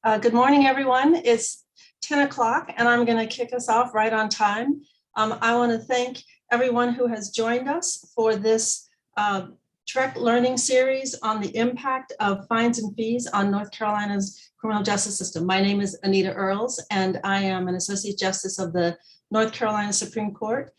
Good morning, everyone. It's 10 o'clock, and I'm going to kick us off right on time. I want to thank everyone who has joined us for this TREC Learning Series on the impact of fines and fees on North Carolina's criminal justice system. My name is Anita Earls, and I am an Associate Justice of the North Carolina Supreme Court.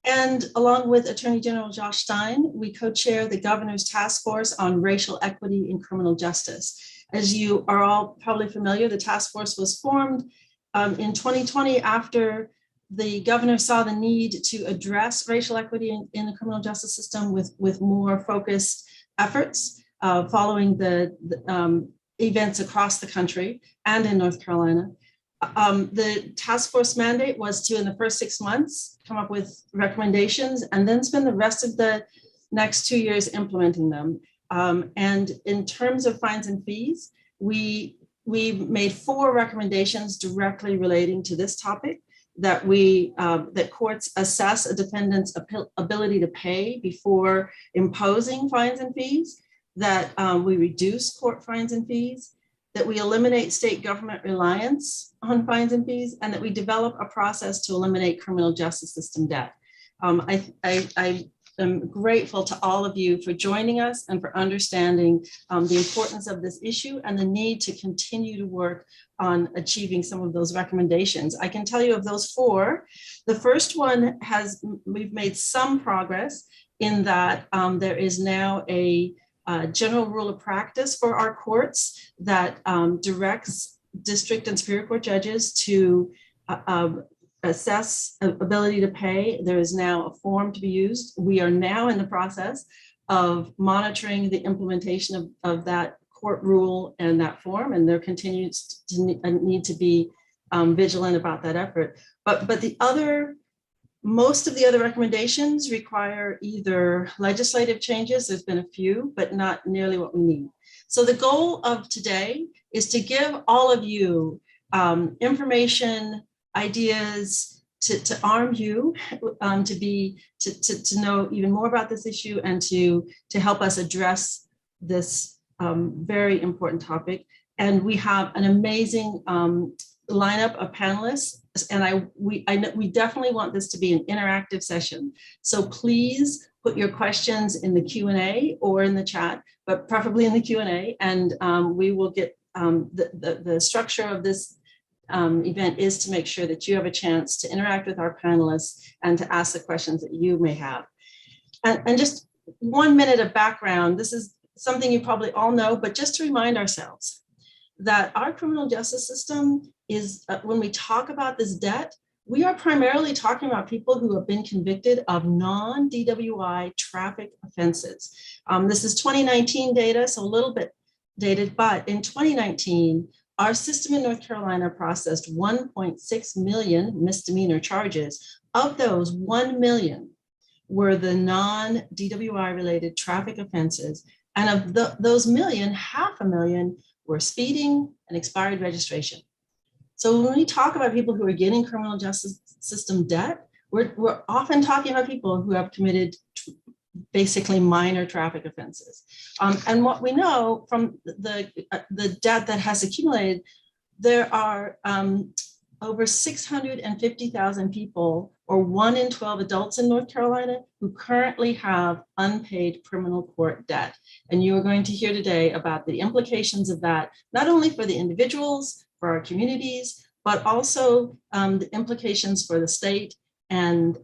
And along with Attorney General Josh Stein, we co-chair the Governor's Task Force on Racial Equity in Criminal Justice. As you are all probably familiar, the task force was formed in 2020 after the governor saw the need to address racial equity in the criminal justice system with more focused efforts following the events across the country and in North Carolina. The task force mandate was to, in the first 6 months, come up with recommendations and then spend the rest of the next 2 years implementing them. And in terms of fines and fees, we made 4 recommendations directly relating to this topic that that courts assess a defendant's ability to pay before imposing fines and fees, that we reduce court fines and fees, that we eliminate state government reliance on fines and fees, and that we develop a process to eliminate criminal justice system debt. I'm grateful to all of you for joining us and for understanding the importance of this issue and the need to continue to work on achieving some of those recommendations. I can tell you of those 4, the first one we've made some progress in that there is now a general rule of practice for our courts that directs district and superior court judges to assess ability to pay. There is now a form to be used. We are now in the process of monitoring the implementation of that court rule and that form, and there continues to need to be vigilant about that effort. But most of the other recommendations require either legislative changes. There's been a few, but not nearly what we need. So the goal of today is to give all of you information, ideas to arm you to know even more about this issue and to help us address this very important topic. And we have an amazing lineup of panelists, and we definitely want this to be an interactive session. So please put your questions in the Q&A or in the chat, but preferably in the Q&A, and we will get the structure of this event is to make sure that you have a chance to interact with our panelists and to ask the questions that you may have. And just 1 minute of background. This is something you probably all know, but just to remind ourselves that our criminal justice system is, when we talk about this debt, we are primarily talking about people who have been convicted of non-DWI traffic offenses. This is 2019 data, so a little bit dated, but in 2019, our system in North Carolina processed 1.6 million misdemeanor charges. Of those, 1 million were the non-DWI related traffic offenses. And of those million, 500,000 were speeding and expired registration. So when we talk about people who are getting criminal justice system debt, we're often talking about people who have committed basically minor traffic offenses. And what we know from the debt that has accumulated, there are over 650,000 people, or 1 in 12 adults in North Carolina, who currently have unpaid criminal court debt. And you are going to hear today about the implications of that, not only for the individuals, for our communities, but also the implications for the state and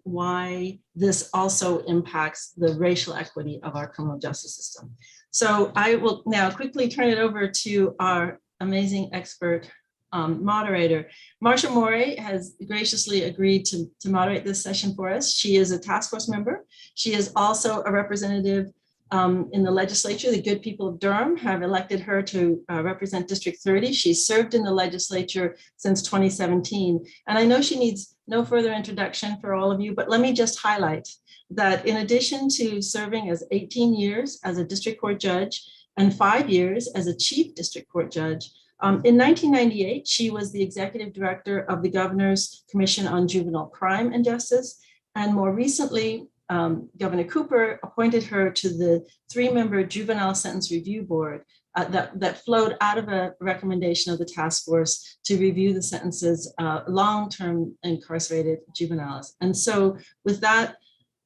why this also impacts the racial equity of our criminal justice system. So I will now quickly turn it over to our amazing expert moderator. Marsha Morey has graciously agreed to moderate this session for us. She is a task force member. She is also a representative in the legislature. The good people of Durham have elected her to represent District 30. She's served in the legislature since 2017. And I know she needs no further introduction for all of you, but let me just highlight that in addition to serving as 18 years as a district court judge and 5 years as a chief district court judge, in 1998, she was the executive director of the Governor's Commission on Juvenile Crime and Justice. And more recently, Governor Cooper appointed her to the 3-member Juvenile Sentence Review Board, that flowed out of a recommendation of the task force to review the sentences long-term incarcerated juveniles. And so with that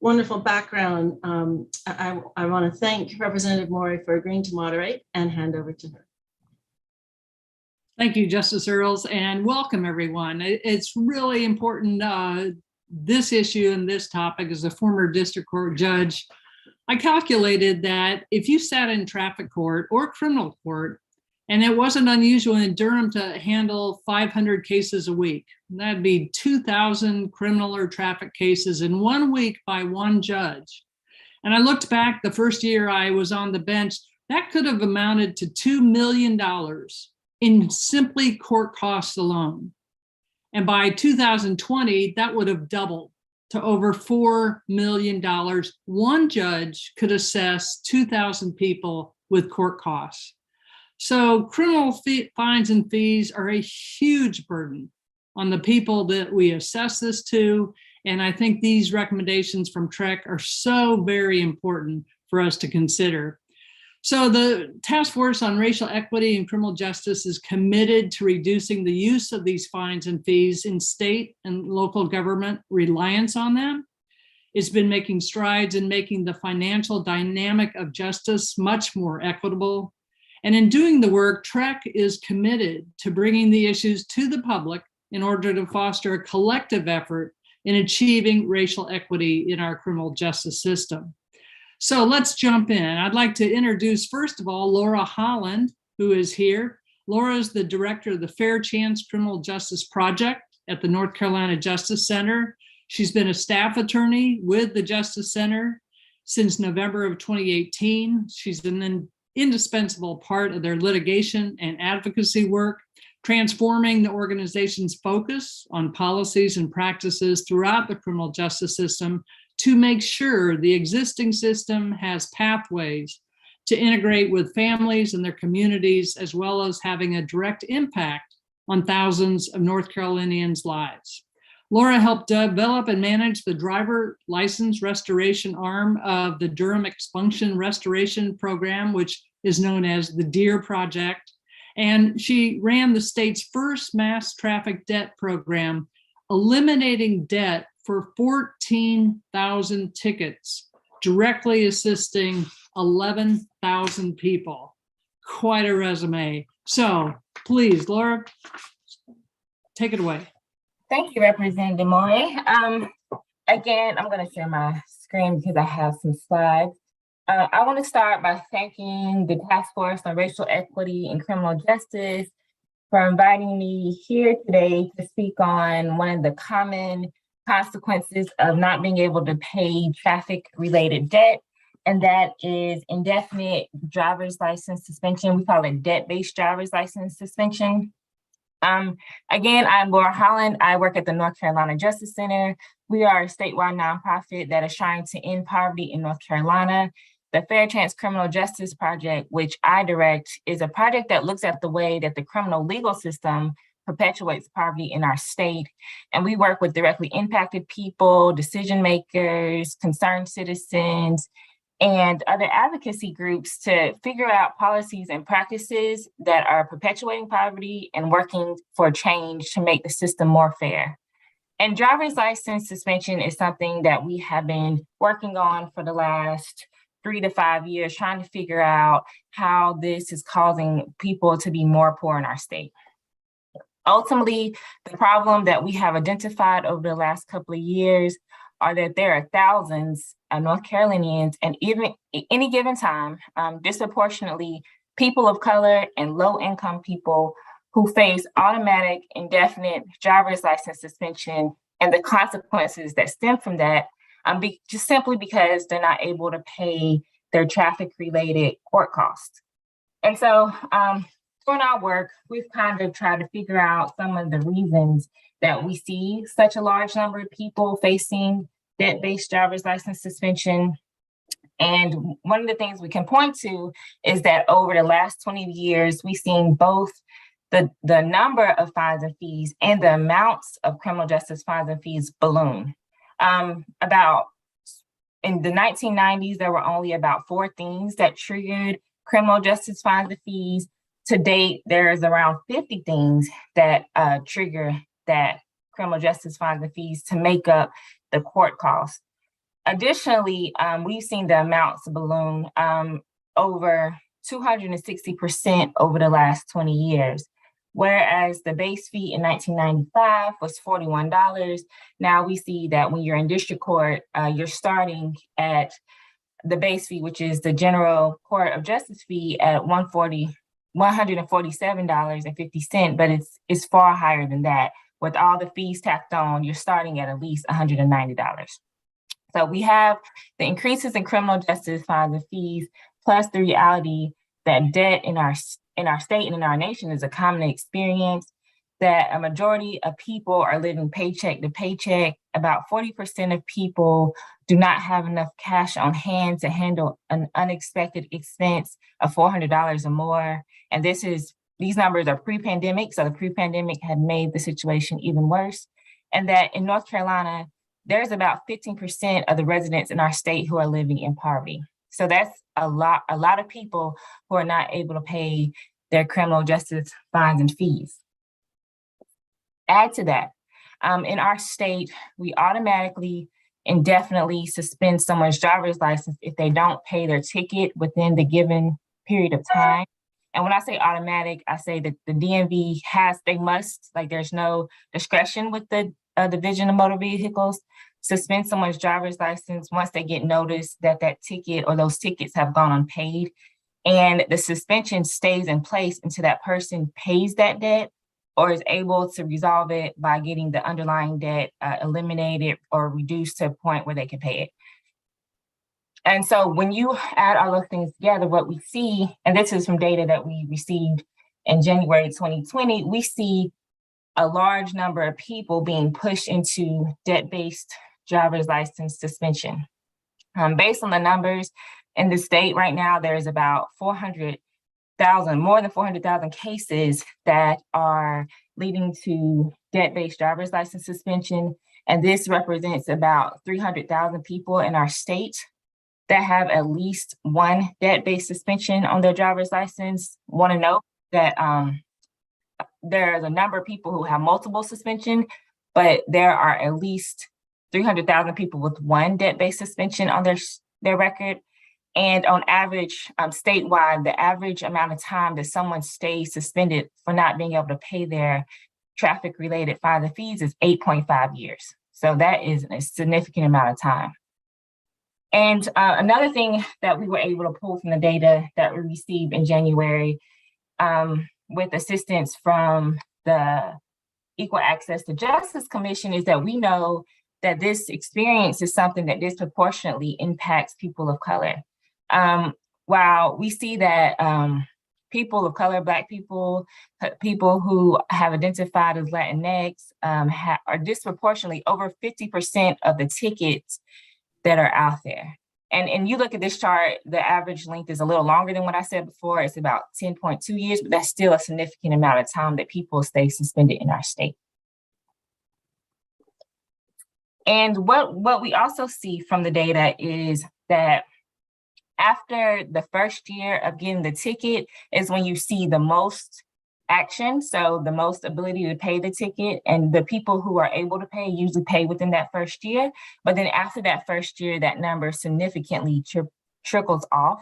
wonderful background, I want to thank Representative Morey for agreeing to moderate and hand over to her. Thank you, Justice Earls, and welcome everyone. It's really important, this issue and this topic. As a former district court judge, I calculated that if you sat in traffic court or criminal court, and it wasn't unusual in Durham to handle 500 cases a week, that'd be 2,000 criminal or traffic cases in 1 week by one judge. And I looked back the first year I was on the bench, that could have amounted to $2 million in simply court costs alone. And by 2020, that would have doubled to over $4 million. One judge could assess 2,000 people with court costs. So criminal fines and fees are a huge burden on the people that we assess this to. And I think these recommendations from TREC are so very important for us to consider. So the Task Force on Racial Equity and Criminal Justice is committed to reducing the use of these fines and fees in state and local government reliance on them. It's been making strides in making the financial dynamic of justice much more equitable. And in doing the work, TREC is committed to bringing the issues to the public in order to foster a collective effort in achieving racial equity in our criminal justice system. So let's jump in. I'd like to introduce, first of all, Laura Holland, who is here. Laura is the director of the Fair Chance Criminal Justice Project at the North Carolina Justice Center. She's been a staff attorney with the Justice Center since November of 2018. She's an indispensable part of their litigation and advocacy work, transforming the organization's focus on policies and practices throughout the criminal justice system to make sure the existing system has pathways to integrate with families and their communities, as well as having a direct impact on thousands of North Carolinians' lives. Laura helped develop and manage the driver license restoration arm of the Durham Expunction Restoration Program, which is known as the DEAR Project. And she ran the state's first mass traffic debt program, eliminating debt for 14,000 tickets, directly assisting 11,000 people. Quite a resume. So please, Laura, take it away. Thank you, Representative Morey. Again, I'm going to share my screen because I have some slides. I want to start by thanking the Task Force on Racial Equity and Criminal Justice for inviting me here today to speak on one of the common consequences of not being able to pay traffic-related debt, and that is indefinite driver's license suspension. We call it debt-based driver's license suspension. Again, I'm Laura Holland. I work at the North Carolina Justice Center. We are a statewide nonprofit that is trying to end poverty in North Carolina. The Fair Chance Criminal Justice Project, which I direct, is a project that looks at the way that the criminal legal system perpetuates poverty in our state. And we work with directly impacted people, decision makers, concerned citizens, and other advocacy groups to figure out policies and practices that are perpetuating poverty and working for change to make the system more fair. And driver's license suspension is something that we have been working on for the last 3 to 5 years, trying to figure out how this is causing people to be more poor in our state. Ultimately, the problem that we have identified over the last couple of years are that there are thousands of North Carolinians, and even at any given time, disproportionately people of color and low-income people who face automatic indefinite driver's license suspension and the consequences that stem from that, just simply because they're not able to pay their traffic-related court costs. And so during our work, we've kind of tried to figure out some of the reasons that we see such a large number of people facing debt-based driver's license suspension. And one of the things we can point to is that over the last 20 years, we've seen both the number of fines and fees and the amounts of criminal justice fines and fees balloon. In the 1990s, there were only about 4 things that triggered criminal justice fines and fees. To date, there's around 50 things that trigger that criminal justice fines and fees to make up the court costs. Additionally, we've seen the amounts balloon over 260% over the last 20 years. Whereas the base fee in 1995 was $41, now we see that when you're in district court, you're starting at the base fee, which is the General Court of Justice fee at $147.50, but it's far higher than that. With all the fees tacked on, you're starting at least $190. So we have the increases in criminal justice fines and fees, plus the reality that debt in our state and in our nation is a common experience, that a majority of people are living paycheck to paycheck. About 40% of people do not have enough cash on hand to handle an unexpected expense of $400 or more. And these numbers are pre-pandemic, so the pre-pandemic had made the situation even worse. And that in North Carolina, there's about 15% of the residents in our state who are living in poverty. So that's a lot of people who are not able to pay their criminal justice fines and fees. Add to that, in our state, we automatically indefinitely suspend someone's driver's license if they don't pay their ticket within the given period of time. And when I say automatic, I say that the DMV there's no discretion with the Division of Motor Vehicles, suspend someone's driver's license once they get notice that ticket or those tickets have gone unpaid. And the suspension stays in place until that person pays that debt or is able to resolve it by getting the underlying debt eliminated or reduced to a point where they can pay it. And so when you add all those things together, what we see, and this is from data that we received in January 2020, we see a large number of people being pushed into debt-based driver's license suspension. Based on the numbers in the state right now, there's about more than 400,000 cases that are leading to debt-based driver's license suspension. And this represents about 300,000 people in our state that have at least one debt-based suspension on their driver's license. Want to note that there's a number of people who have multiple suspension, but there are at least 300,000 people with one debt-based suspension on their record. And on average, statewide, the average amount of time that someone stays suspended for not being able to pay their traffic-related fines and fees is 8.5 years. So that is a significant amount of time. And another thing that we were able to pull from the data that we received in January with assistance from the Equal Access to Justice Commission is that we know that this experience is something that disproportionately impacts people of color. While we see that people of color, Black people, people who have identified as Latinx are disproportionately over 50% of the tickets that are out there. And you look at this chart, the average length is a little longer than what I said before. It's about 10.2 years, but that's still a significant amount of time that people stay suspended in our state. And what we also see from the data is that after the first year of getting the ticket is when you see the most action, so the most ability to pay the ticket, and the people who are able to pay usually pay within that first year. But then after that first year, that number significantly trickles off.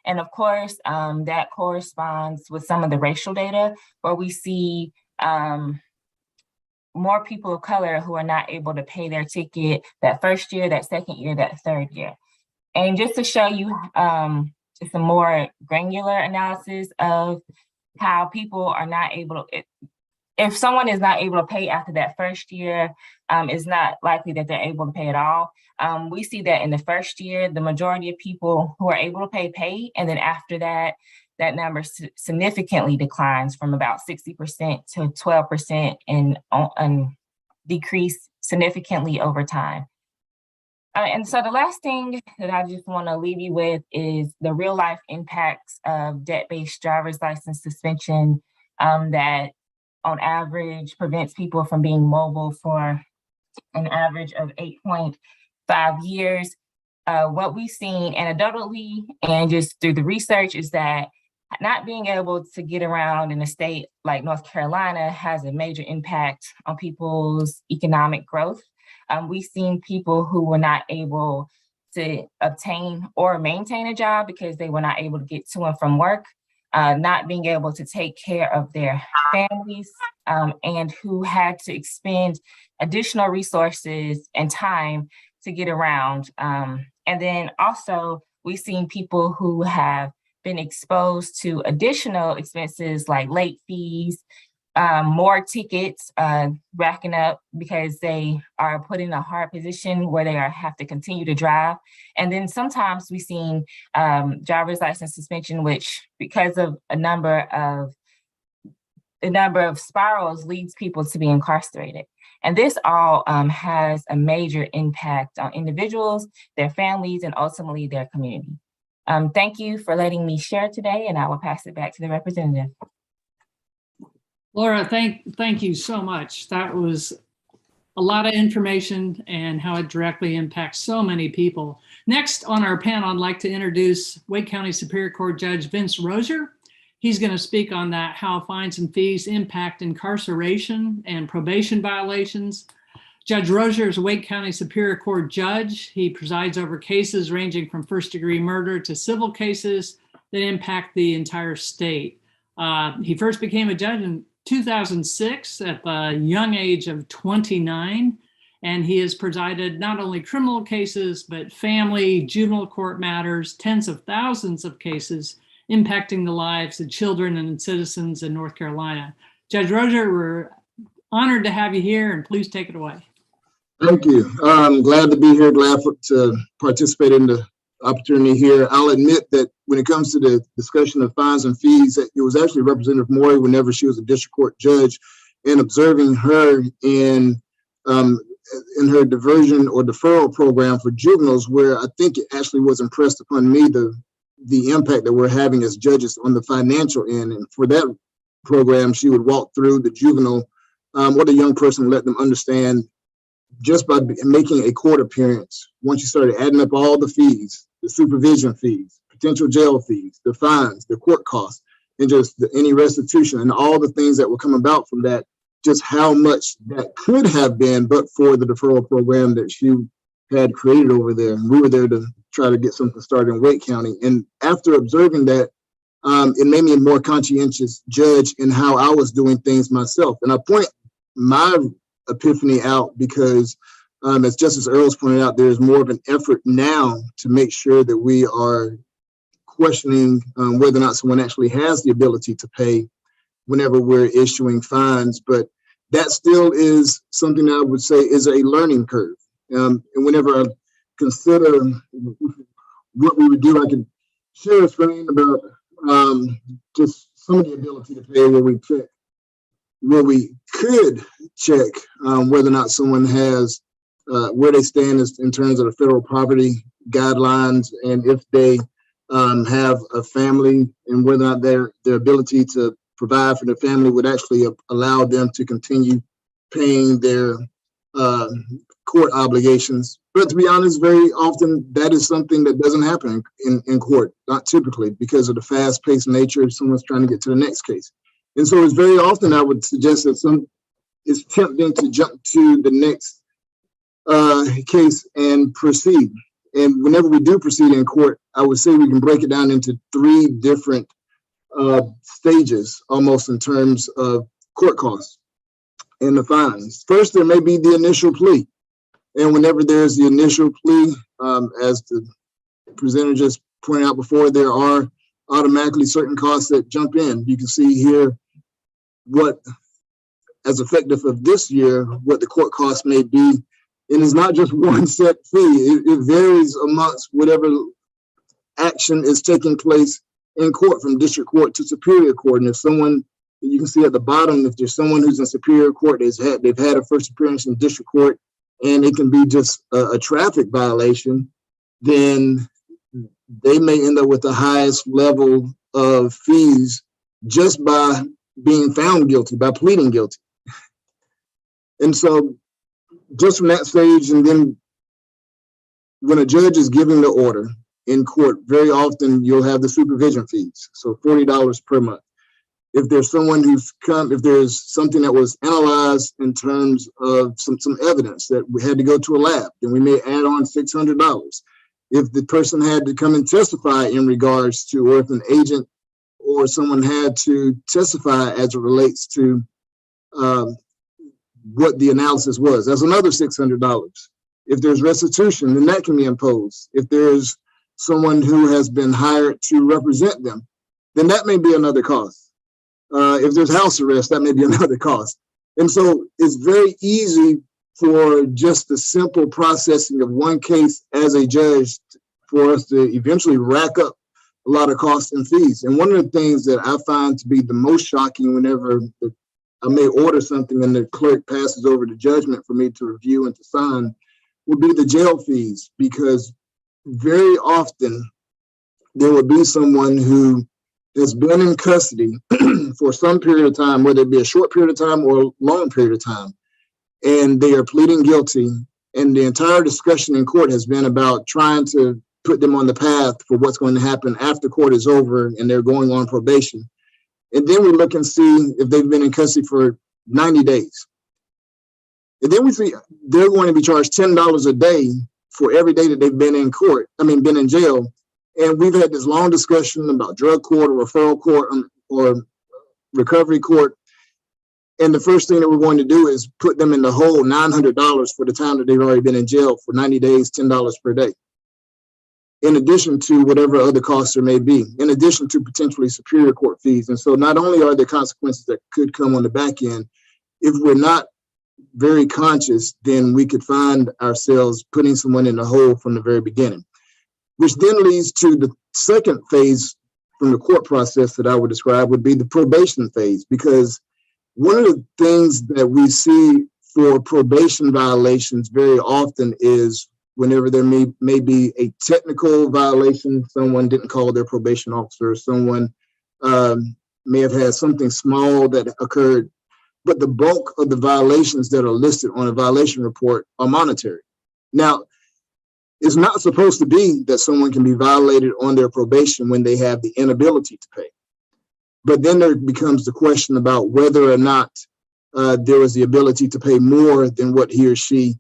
And of course, that corresponds with some of the racial data where we see more people of color who are not able to pay their ticket that first year, that second year, that third year. And just to show you just a more granular analysis of how people are not able to, if someone is not able to pay after that first year, it's not likely that they're able to pay at all. We see that in the first year, the majority of people who are able to pay, and then after that, that number significantly declines from about 60% to 12% and decrease significantly over time. And so the last thing that I just want to leave you with is the real life impacts of debt-based driver's license suspension that on average prevents people from being mobile for an average of 8.5 years. what we've seen anecdotally and just through the research is that not being able to get around in a state like North Carolina has a major impact on people's economic growth. We've seen people who were not able to obtain or maintain a job because they were not able to get to and from work, not being able to take care of their families, and who had to expend additional resources and time to get around. And then also we've seen people who have been exposed to additional expenses like late fees, more tickets racking up because they are put in a hard position where they have to continue to drive. And then sometimes we've seen driver's license suspension, which because of the number of spirals leads people to be incarcerated. And this all has a major impact on individuals, their families, and ultimately their community. Thank you for letting me share today, and I will pass it back to the representative. Laura, thank you so much. That was a lot of information and how it directly impacts so many people. Next on our panel, I'd like to introduce Wake County Superior Court Judge Vince Rozier. He's going to speak on that, how fines and fees impact incarceration and probation violations. Judge Rozier is a Wake County Superior Court judge. He presides over cases ranging from first-degree murder to civil cases that impact the entire state. He first became a judge in 2006 at the young age of 29, and he has presided not only criminal cases, but family, juvenile court matters, tens of thousands of cases impacting the lives of children and citizens in North Carolina. Judge Rozier, we're honored to have you here, and please take it away. Thank you. I'm glad to be here, glad to participate in the opportunity here. I'll admit that when it comes to the discussion of fines and fees, it was actually Representative Morey whenever she was a district court judge, and observing her in her diversion or deferral program for juveniles, where I think it actually was impressed upon me the impact that we're having as judges on the financial end. And for that program, she would walk through the juvenile, what a young person, let them understand just by making a court appearance. Once you started adding up all the fees, the supervision fees, potential jail fees, the fines, the court costs, and just any restitution and all the things that will come about from that, just how much that could have been, but for the deferral program that she had created over there. And we were there to try to get something started in Wake County. And after observing that, it made me a more conscientious judge in how I was doing things myself. And I point my epiphany out because, as Justice Earls pointed out, there's more of an effort now to make sure that we are questioning whether or not someone actually has the ability to pay whenever we're issuing fines. But that still is something I would say is a learning curve. And whenever I consider what we would do, I could share a screen about just some of the ability to pay where we could check whether or not someone has where they stand in terms of the federal poverty guidelines, and if they have a family, and whether or not their ability to provide for their family would actually allow them to continue paying their court obligations. But to be honest, very often that is something that doesn't happen in court, not typically, because of the fast-paced nature of someone's trying to get to the next case. And so it's very often I would suggest that it's tempting to jump to the next case and proceed. And whenever we do proceed in court, I would say we can break it down into three different stages, almost in terms of court costs and the fines. First, there may be the initial plea. And whenever there's the initial plea, as the presenter just pointed out before, there are automatically certain costs that jump in. You can see here what, as effective of this year, what the court costs may be. And it's not just one set fee. It varies amongst whatever action is taking place in court, from district court to superior court. And if someone, you can see at the bottom, if there's someone who's in superior court, they've had a first appearance in district court, and it can be just a traffic violation, then they may end up with the highest level of fees just by being found guilty, by pleading guilty. And so just from that stage, and then when a judge is giving the order in court, very often you'll have the supervision fees, so $40 per month. If there's someone who's come, if there's something that was analyzed in terms of some evidence that we had to go to a lab, then we may add on $600. If the person had to come and testify in regards to, or if an agent or someone had to testify as it relates to what the analysis was, that's another $600. If there's restitution, then that can be imposed. If there's someone who has been hired to represent them, then that may be another cost. If there's house arrest, that may be another cost. And so it's very easy for just the simple processing of one case as a judge for us to eventually rack up a lot of costs and fees. And one of the things that I find to be the most shocking whenever I may order something and the clerk passes over the judgment for me to review and to sign would be the jail fees, because very often there would be someone who has been in custody for some period of time, whether it be a short period of time or a long period of time, and they are pleading guilty, and the entire discussion in court has been about trying to put them on the path for what's going to happen after court is over and they're going on probation. And then we look and see if they've been in custody for 90 days. And then we see they're going to be charged $10 a day for every day that they've been in court, been in jail. And we've had this long discussion about drug court or referral court or recovery court. And the first thing that we're going to do is put them in the hole $900 for the time that they've already been in jail for 90 days, $10 per day, in addition to whatever other costs there may be, in addition to potentially superior court fees. And so not only are there consequences that could come on the back end, if we're not very conscious, then we could find ourselves putting someone in the hole from the very beginning, which then leads to the second phase from the court process that I would describe would be the probation phase. Because one of the things that we see for probation violations very often is whenever there may be a technical violation, someone didn't call their probation officer, someone may have had something small that occurred, but the bulk of the violations that are listed on a violation report are monetary. Now, it's not supposed to be that someone can be violated on their probation when they have the inability to pay. But then there becomes the question about whether or not there was the ability to pay more than what he or she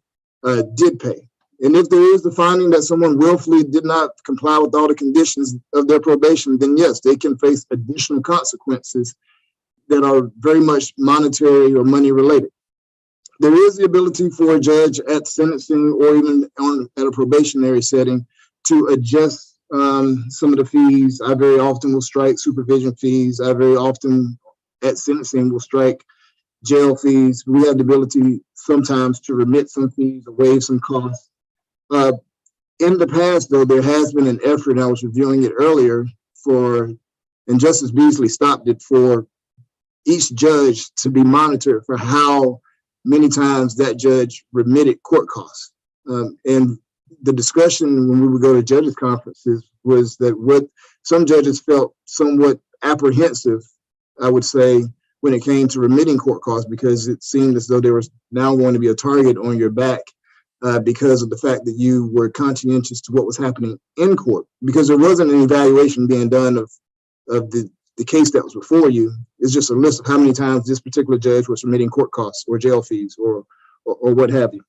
did pay. And if there is the finding that someone willfully did not comply with all the conditions of their probation, then yes, they can face additional consequences that are very much monetary or money related. There is the ability for a judge at sentencing or even at a probationary setting to adjust some of the fees. I very often will strike supervision fees. I very often at sentencing will strike jail fees. We have the ability sometimes to remit some fees or waive some costs. In the past, though, there has been an effort, and I was reviewing it earlier, and Justice Beasley stopped it, for each judge to be monitored for how many times that judge remitted court costs. And the discussion when we would go to judges' conferences was that what some judges felt somewhat apprehensive, I would say, when it came to remitting court costs, because it seemed as though there was now going to be a target on your back because of the fact that you were conscientious to what was happening in court, because there wasn't an evaluation being done of the case that was before you. It's just a list of how many times this particular judge was remitting court costs or jail fees or what have you.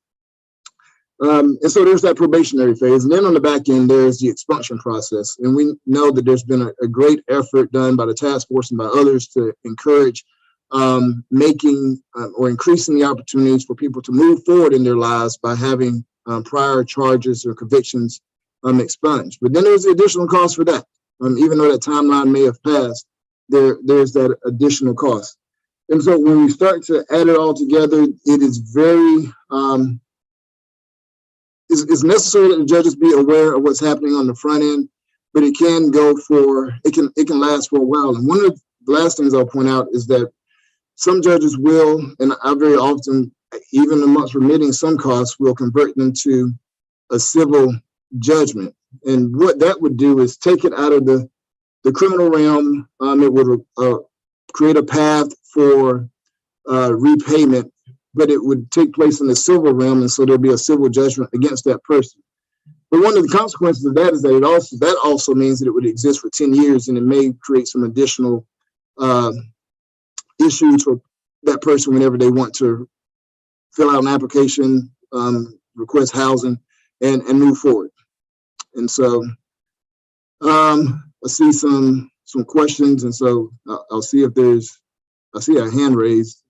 And so there's that probationary phase. And then on the back end, there's the expunction process. And we know that there's been a great effort done by the task force and by others to encourage making or increasing the opportunities for people to move forward in their lives by having prior charges or convictions expunged. But then there's the additional cost for that. Even though that timeline may have passed, there's that additional cost. And so when we start to add it all together, it is very, it's necessary that the judges be aware of what's happening on the front end, but it can last for a while. And one of the last things I'll point out is that some judges will, and I very often, even amongst remitting some costs, will convert them to a civil judgment. And what that would do is take it out of the criminal realm. It would create a path for repayment, but it would take place in the civil realm, and so there'll be a civil judgment against that person. But one of the consequences of that is that that also means that it would exist for 10 years, and it may create some additional issues for that person whenever they want to fill out an application, request housing, and move forward. And so I see some questions, and so I'll see if I see a hand raised.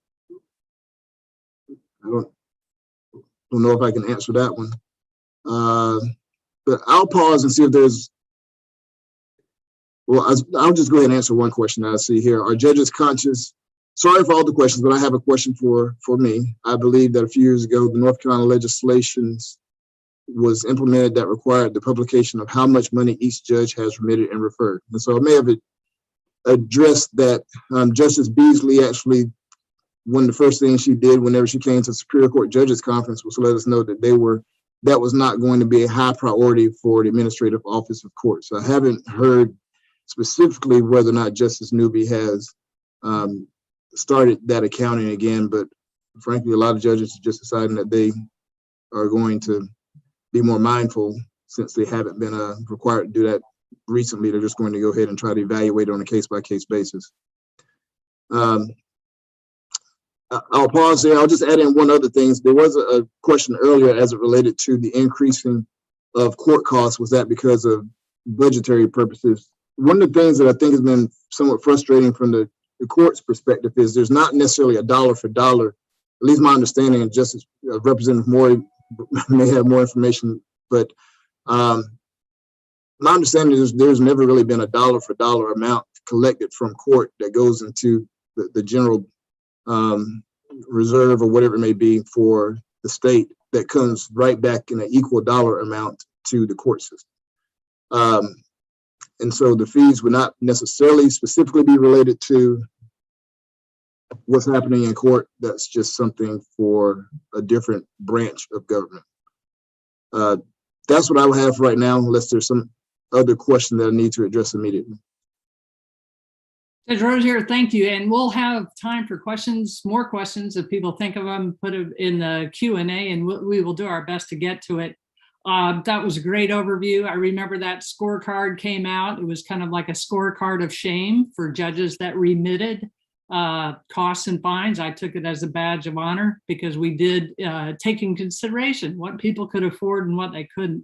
I don't know if I can answer that one. But I'll pause and see if I'll just go ahead and answer one question that I see here. Are judges conscious? Sorry for all the questions, but I have a question for me. I believe that a few years ago, the North Carolina legislation was implemented that required the publication of how much money each judge has remitted and referred. And so I may have addressed that. Justice Beasley, actually, one of the first things she did whenever she came to the Superior Court Judges Conference was to let us know that that was not going to be a high priority for the Administrative Office of Court. So I haven't heard specifically whether or not Justice Newby has started that accounting again, but frankly, a lot of judges are just deciding that they are going to be more mindful since they haven't been required to do that recently. They're just going to go ahead and try to evaluate on a case-by-case basis. I'll pause there. I'll just add in one other thing. There was a question earlier as it related to the increasing of court costs. Was that because of budgetary purposes? One of the things that I think has been somewhat frustrating from the court's perspective is there's not necessarily a dollar for dollar, at least my understanding, and Justice Representative Morey may have more information, but my understanding is there's never really been a dollar for dollar amount collected from court that goes into the general reserve or whatever it may be for the state that comes right back in an equal dollar amount to the court system. And so the fees would not necessarily specifically be related to what's happening in court. That's just something for a different branch of government. That's what I will have right now, unless there's some other question that I need to address immediately. Judge Rosier, thank you. And we'll have time for questions, more questions if people think of them, put them in the Q&A, and we will do our best to get to it. That was a great overview. I remember that scorecard came out. It was kind of like a scorecard of shame for judges that remitted costs and fines. I took it as a badge of honor because we did take in consideration what people could afford and what they couldn't.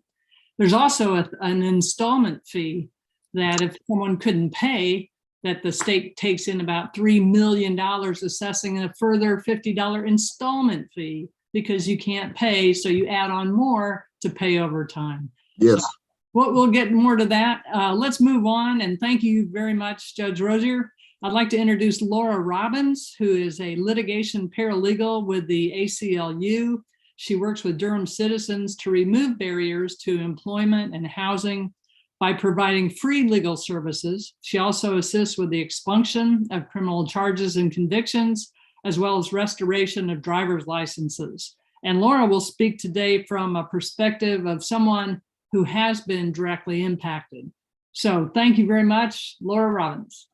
There's also an installment fee that if someone couldn't pay, that the state takes in about $3 million, assessing a further $50 installment fee because you can't pay, so you add on more to pay over time. Yes. So we'll get more to that. Let's move on, and thank you very much, Judge Rosier. I'd like to introduce Laura Robbins, who is a litigation paralegal with the ACLU. She works with Durham citizens to remove barriers to employment and housing by providing free legal services. She also assists with the expunction of criminal charges and convictions, as well as restoration of driver's licenses. And Laura will speak today from a perspective of someone who has been directly impacted. So thank you very much, Laura Robbins.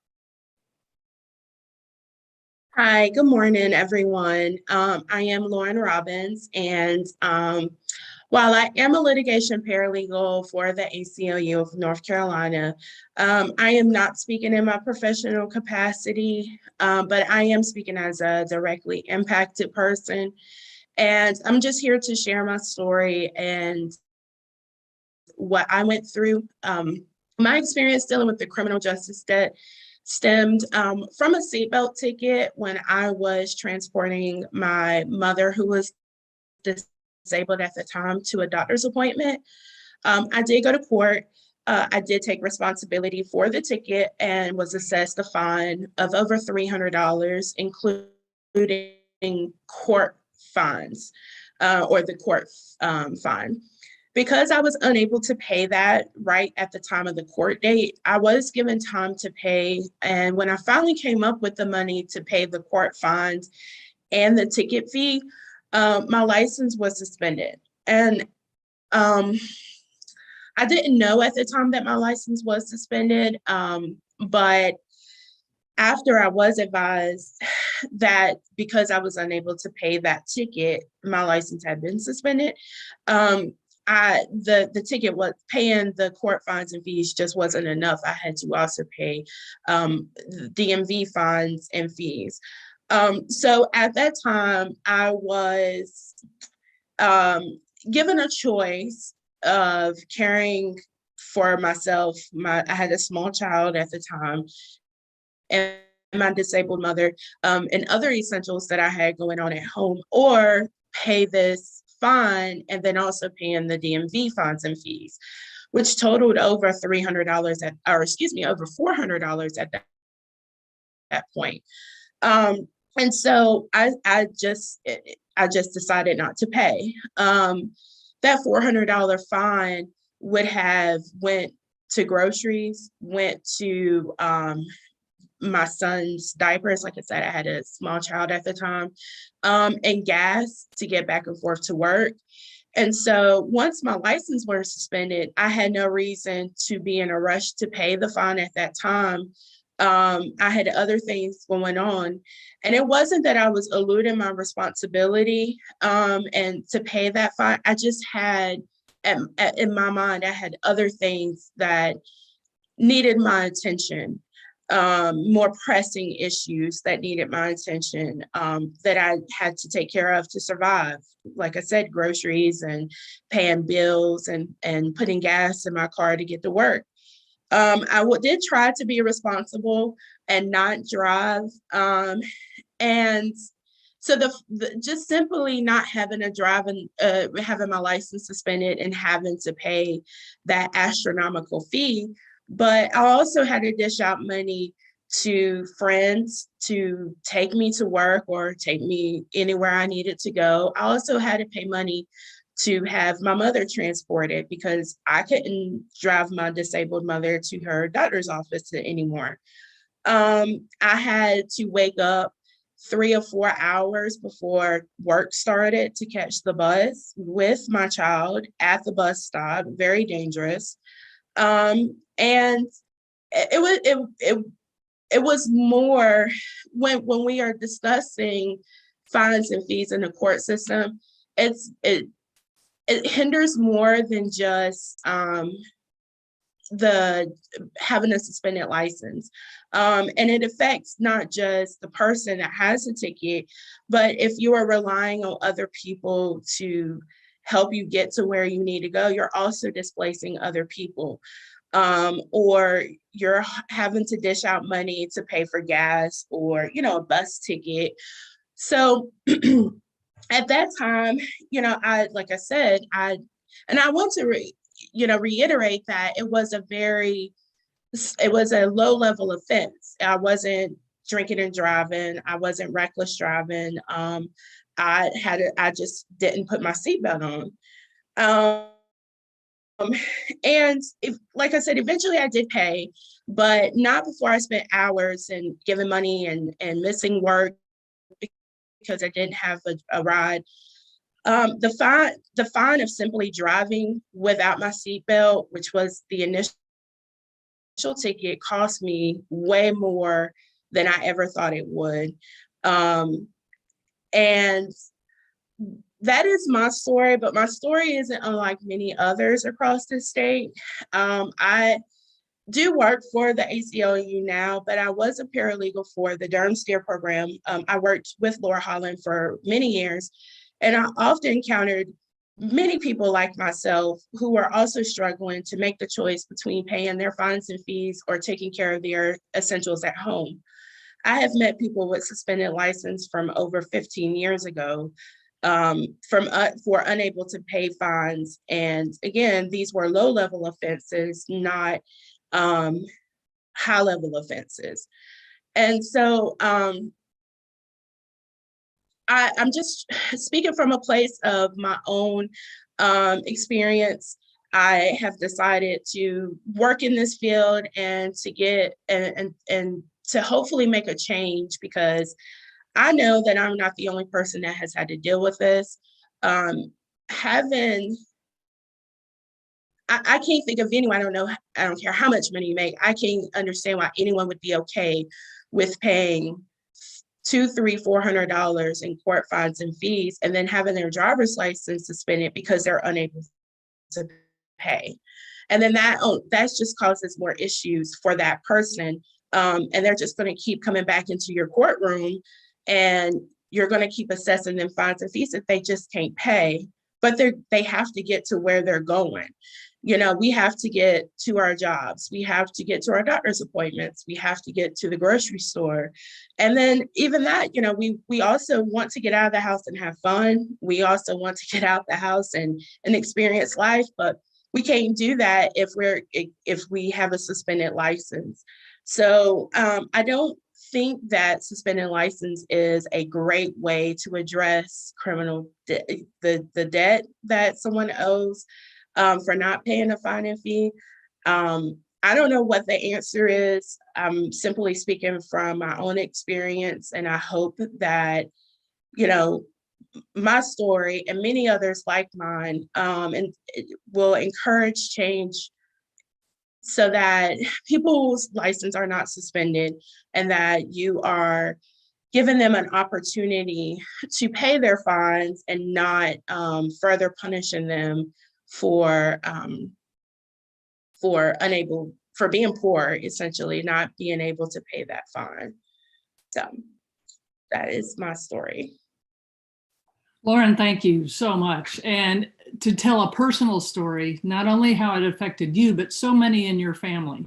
Hi, good morning, everyone. I am Lauren Robbins, and while I am a litigation paralegal for the ACLU of North Carolina, I am not speaking in my professional capacity, but I am speaking as a directly impacted person. And I'm just here to share my story and what I went through. My experience dealing with the criminal justice debt stemmed from a seatbelt ticket when I was transporting my mother, who was disabled at the time, to a doctor's appointment. I did go to court. I did take responsibility for the ticket and was assessed a fine of over $300, including court fines or the court fine. Because I was unable to pay that right at the time of the court date, I was given time to pay. And when I finally came up with the money to pay the court fines and the ticket fee, my license was suspended. And I didn't know at the time that my license was suspended, but after I was advised that because I was unable to pay that ticket, my license had been suspended, the ticket was paying the court fines and fees just wasn't enough. I had to also pay DMV fines and fees. So at that time, I was given a choice of caring for myself. I had a small child at the time, and my disabled mother, and other essentials that I had going on at home, or pay this fine and then also paying the DMV fines and fees, which totaled over $300 over $400 at that point. And so I just decided not to pay. That $400 fine would have went to groceries, went to my son's diapers. Like I said, I had a small child at the time, and gas to get back and forth to work. And so once my license was suspended, I had no reason to be in a rush to pay the fine at that time. I had other things going on, and it wasn't that I was eluding my responsibility and to pay that fine. I just had, in my mind, I had other things that needed my attention. More pressing issues that needed my attention that I had to take care of to survive. Like I said, groceries and paying bills and putting gas in my car to get to work. I did try to be responsible and not drive. And so just simply not having a driving, having my license suspended and having to pay that astronomical fee. But I also had to dish out money to friends to take me to work or take me anywhere I needed to go. I also had to pay money to have my mother transported because I couldn't drive my disabled mother to her doctor's office anymore. I had to wake up 3 or 4 hours before work started to catch the bus with my child at the bus stop, very dangerous. And it was more when we are discussing fines and fees in the court system, it hinders more than just the having a suspended license. And it affects not just the person that has a ticket, but if you are relying on other people to help you get to where you need to go, you're also displacing other people. Or you're having to dish out money to pay for gas or, a bus ticket. So at that time, like I said, I want to, reiterate that it was a low level offense. I wasn't drinking and driving. I wasn't reckless driving. I just didn't put my seatbelt on. And like I said, eventually I did pay, but not before I spent hours and giving money and missing work because I didn't have a ride. The fine of simply driving without my seatbelt, which was the initial ticket, cost me way more than I ever thought it would. And that is my story, but my story isn't unlike many others across the state. I do work for the ACLU now, but I was a paralegal for the Durham Steer program. I worked with Laura Holland for many years, and I often encountered many people like myself who are also struggling to make the choice between paying their fines and fees or taking care of their essentials at home. I have met people with suspended license from over 15 years ago for unable to pay fines. And again, these were low-level offenses, not high-level offenses. And so I'm just speaking from a place of my own experience. I have decided to work in this field and to get and to hopefully make a change, because I know that I'm not the only person that has had to deal with this. I can't think of anyone, I don't care how much money you make. I can't understand why anyone would be okay with paying $200, $300, $400 in court fines and fees, and then having their driver's license suspended because they're unable to pay. And then that just causes more issues for that person. And they're just going to keep coming back into your courtroom, and you're going to keep assessing them fines and fees if they just can't pay. But they have to get to where they're going. You know, we have to get to our jobs. We have to get to our doctor's appointments. We have to get to the grocery store. And then even that, you know, we also want to get out of the house and have fun. We also want to get out the house and experience life, but we can't do that if we have a suspended license. So I don't think that suspended license is a great way to address the debt that someone owes for not paying a fine and fee. I don't know what the answer is. I'm simply speaking from my own experience, and I hope that, you know, my story and many others like mine and it will encourage change so that people's license are not suspended and that you are giving them an opportunity to pay their fines and not further punishing them for being poor, essentially, not being able to pay that fine. So that is my story. Lauren, thank you so much. And to tell a personal story, not only how it affected you, but so many in your family.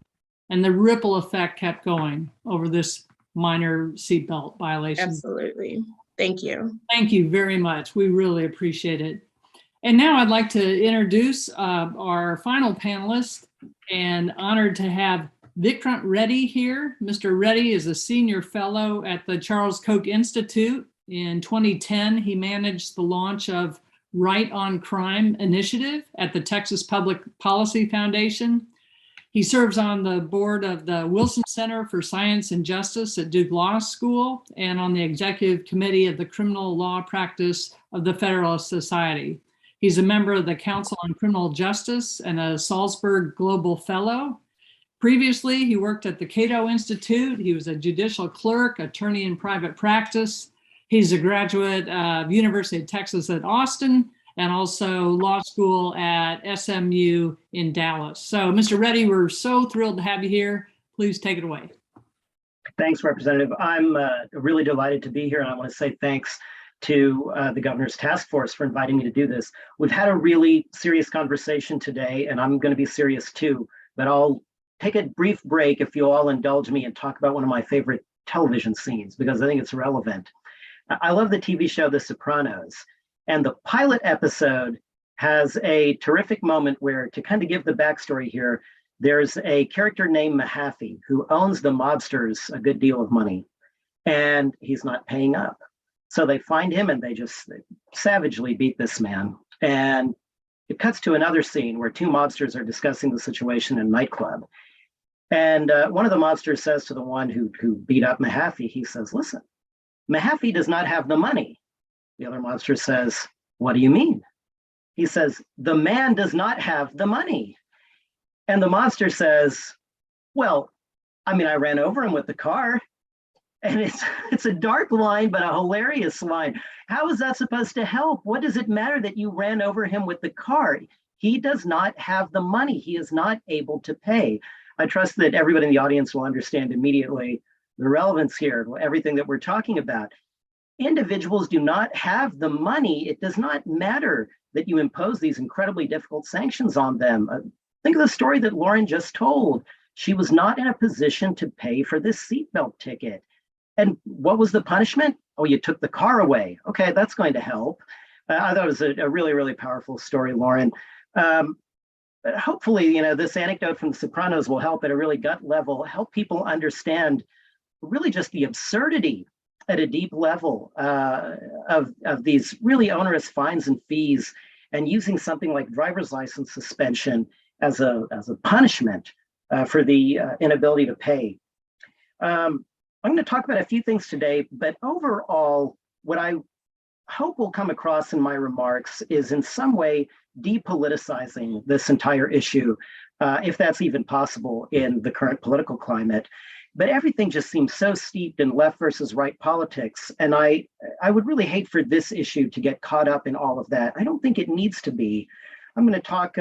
And the ripple effect kept going over this minor seatbelt violation. Absolutely. Thank you. Thank you very much. We really appreciate it. And now I'd like to introduce our final panelist, and honored to have Vikrant Reddy here. Mr. Reddy is a senior fellow at the Charles Koch Institute. In 2010, he managed the launch of Right on Crime initiative at the Texas Public Policy Foundation. He serves on the board of the Wilson Center for Science and Justice at Duke Law School and on the executive committee of the Criminal Law Practice of the Federalist Society. He's a member of the Council on Criminal Justice and a Salzburg Global Fellow. Previously, he worked at the Cato Institute. He was a judicial clerk, attorney in private practice. He's a graduate of University of Texas at Austin and also law school at SMU in Dallas. So, Mr. Reddy, we're so thrilled to have you here. Please take it away. Thanks, Representative. I'm really delighted to be here, and I want to say thanks to the Governor's Task Force for inviting me to do this. We've had a really serious conversation today, and I'm going to be serious too, but I'll take a brief break if you'll all indulge me and talk about one of my favorite television scenes, because I think it's relevant. I love the TV show The Sopranos, and the pilot episode has a terrific moment where, to kind of give the backstory here, there's a character named Mahaffey who owns the mobsters a good deal of money, and he's not paying up. So they find him and they savagely beat this man. And it cuts to another scene where two mobsters are discussing the situation in a nightclub. And one of the mobsters says to the one who beat up Mahaffey, he says, "Listen, Mahaffey does not have the money." The other mobster says, "What do you mean?" He says, "The man does not have the money." And the mobster says, "Well, I mean, I ran over him with the car." And it's a dark line, but a hilarious line. How is that supposed to help? What does it matter that you ran over him with the car? He does not have the money. He is not able to pay. I trust that everybody in the audience will understand immediately the relevance here, everything that we're talking about. Individuals do not have the money. It does not matter that you impose these incredibly difficult sanctions on them. Think of the story that Lauren just told. She was not in a position to pay for this seatbelt ticket. And what was the punishment? Oh, you took the car away. Okay, that's going to help. I thought it was a really, really powerful story, Lauren. But hopefully, this anecdote from The Sopranos will help at a really gut level, help people understand really just the absurdity at a deep level of these really onerous fines and fees, and using something like driver's license suspension as a punishment for the inability to pay. I'm going to talk about a few things today, but overall, what I hope will come across in my remarks is in some way depoliticizing this entire issue, if that's even possible in the current political climate. But everything just seems so steeped in left versus right politics. And I would really hate for this issue to get caught up in all of that. I don't think it needs to be. I'm going to talk,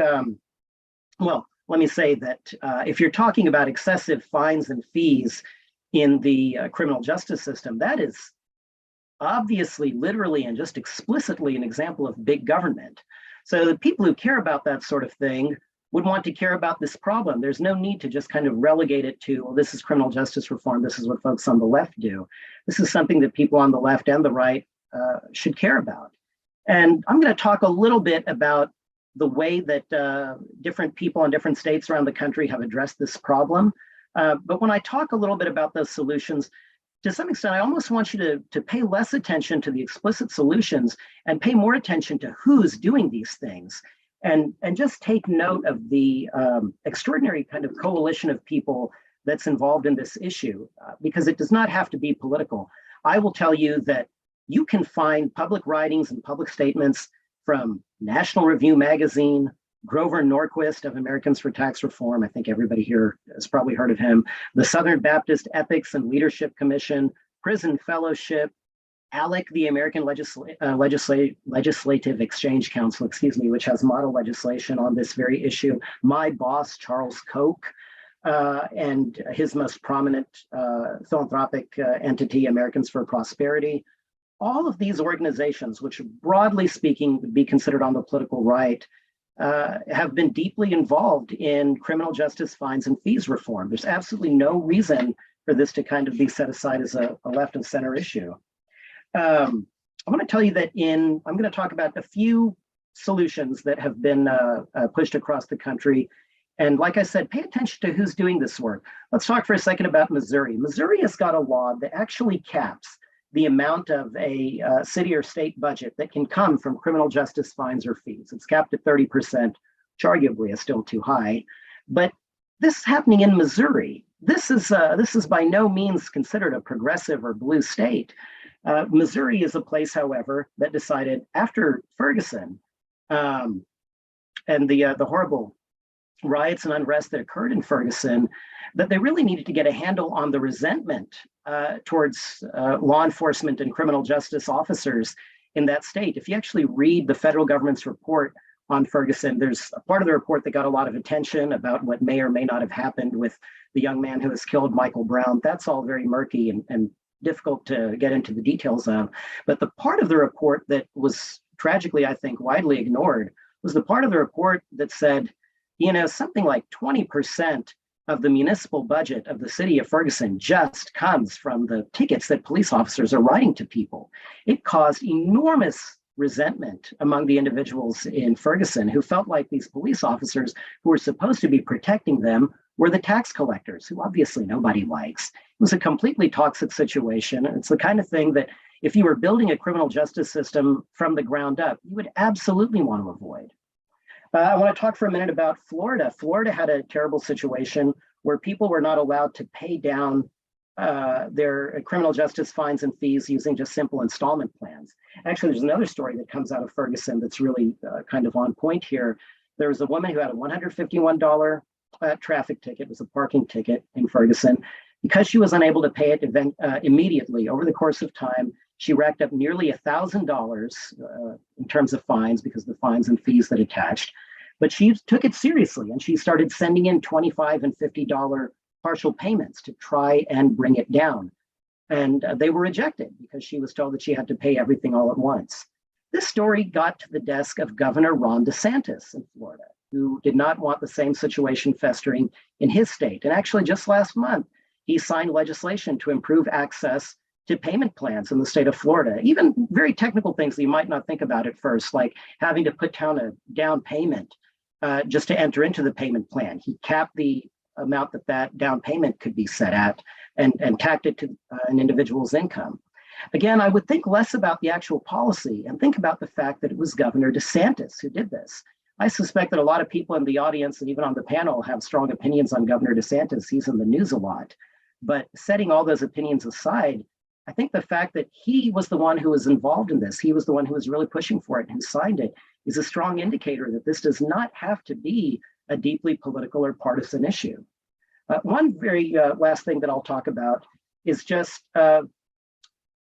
well, let me say that if you're talking about excessive fines and fees in the criminal justice system, that is obviously, literally, and just explicitly an example of big government. So the people who care about that sort of thing would want to care about this problem. There's no need to just kind of relegate it to, well, this is criminal justice reform. This is what folks on the left do. This is something that people on the left and the right should care about. And I'm going to talk a little bit about the way that different people in different states around the country have addressed this problem. But when I talk a little bit about those solutions, to some extent, I almost want you to pay less attention to the explicit solutions and pay more attention to who's doing these things. And just take note of the extraordinary kind of coalition of people that's involved in this issue, because it does not have to be political. I will tell you that you can find public writings and public statements from National Review magazine, Grover Norquist of Americans for Tax Reform. I think everybody here has probably heard of him. The Southern Baptist Ethics and Leadership Commission, Prison Fellowship, ALEC, the American Legislative Exchange Council, which has model legislation on this very issue. My boss, Charles Koch, and his most prominent philanthropic entity, Americans for Prosperity. All of these organizations, which broadly speaking would be considered on the political right, have been deeply involved in criminal justice fines and fees reform. There's absolutely no reason for this to kind of be set aside as a left and center issue. I want to tell you that I'm going to talk about a few solutions that have been pushed across the country. And like I said, pay attention to who's doing this work. Let's talk for a second about Missouri. Missouri has got a law that actually caps the amount of a city or state budget that can come from criminal justice fines or fees. It's capped at 30%, which arguably is still too high. But this is happening in Missouri. This is by no means considered a progressive or blue state. Missouri is a place, however, that decided after Ferguson and the horrible riots and unrest that occurred in Ferguson, that they really needed to get a handle on the resentment towards law enforcement and criminal justice officers in that state. If you actually read the federal government's report on Ferguson, there's a part of the report that got a lot of attention about what may or may not have happened with the young man who was killed, Michael Brown. That's all very murky and difficult to get into the details of. But the part of the report that was tragically, I think, widely ignored was the part of the report that said, something like 20% of the municipal budget of the city of Ferguson just comes from the tickets that police officers are writing to people. It caused enormous resentment among the individuals in Ferguson who felt like these police officers who were supposed to be protecting them were the tax collectors, who obviously nobody likes. It was a completely toxic situation. And it's the kind of thing that if you were building a criminal justice system from the ground up, you would absolutely want to avoid. I want to talk for a minute about Florida. Florida had a terrible situation where people were not allowed to pay down their criminal justice fines and fees using just simple installment plans. Actually, there's another story that comes out of Ferguson that's really kind of on point here. There was a woman who had a $151 traffic ticket. It was a parking ticket in Ferguson. Because she was unable to pay it immediately over the course of time, she racked up nearly $1,000 in terms of fines because of the fines and fees that attached. But she took it seriously and she started sending in $25 and $50 partial payments to try and bring it down. And they were rejected because she was told that she had to pay everything all at once. This story got to the desk of Governor Ron DeSantis in Florida, who did not want the same situation festering in his state. And actually just last month, he signed legislation to improve access to payment plans in the state of Florida, even very technical things that you might not think about at first, like having to put down a down payment just to enter into the payment plan. He capped the amount that down payment could be set at and tacked it to an individual's income. Again, I would think less about the actual policy and think about the fact that it was Governor DeSantis who did this. I suspect that a lot of people in the audience and even on the panel have strong opinions on Governor DeSantis. He's in the news a lot. But setting all those opinions aside, I think the fact that he was the one who was involved in this, he was the one who was really pushing for it and who signed it, is a strong indicator that this does not have to be a deeply political or partisan issue. One very last thing that I'll talk about is just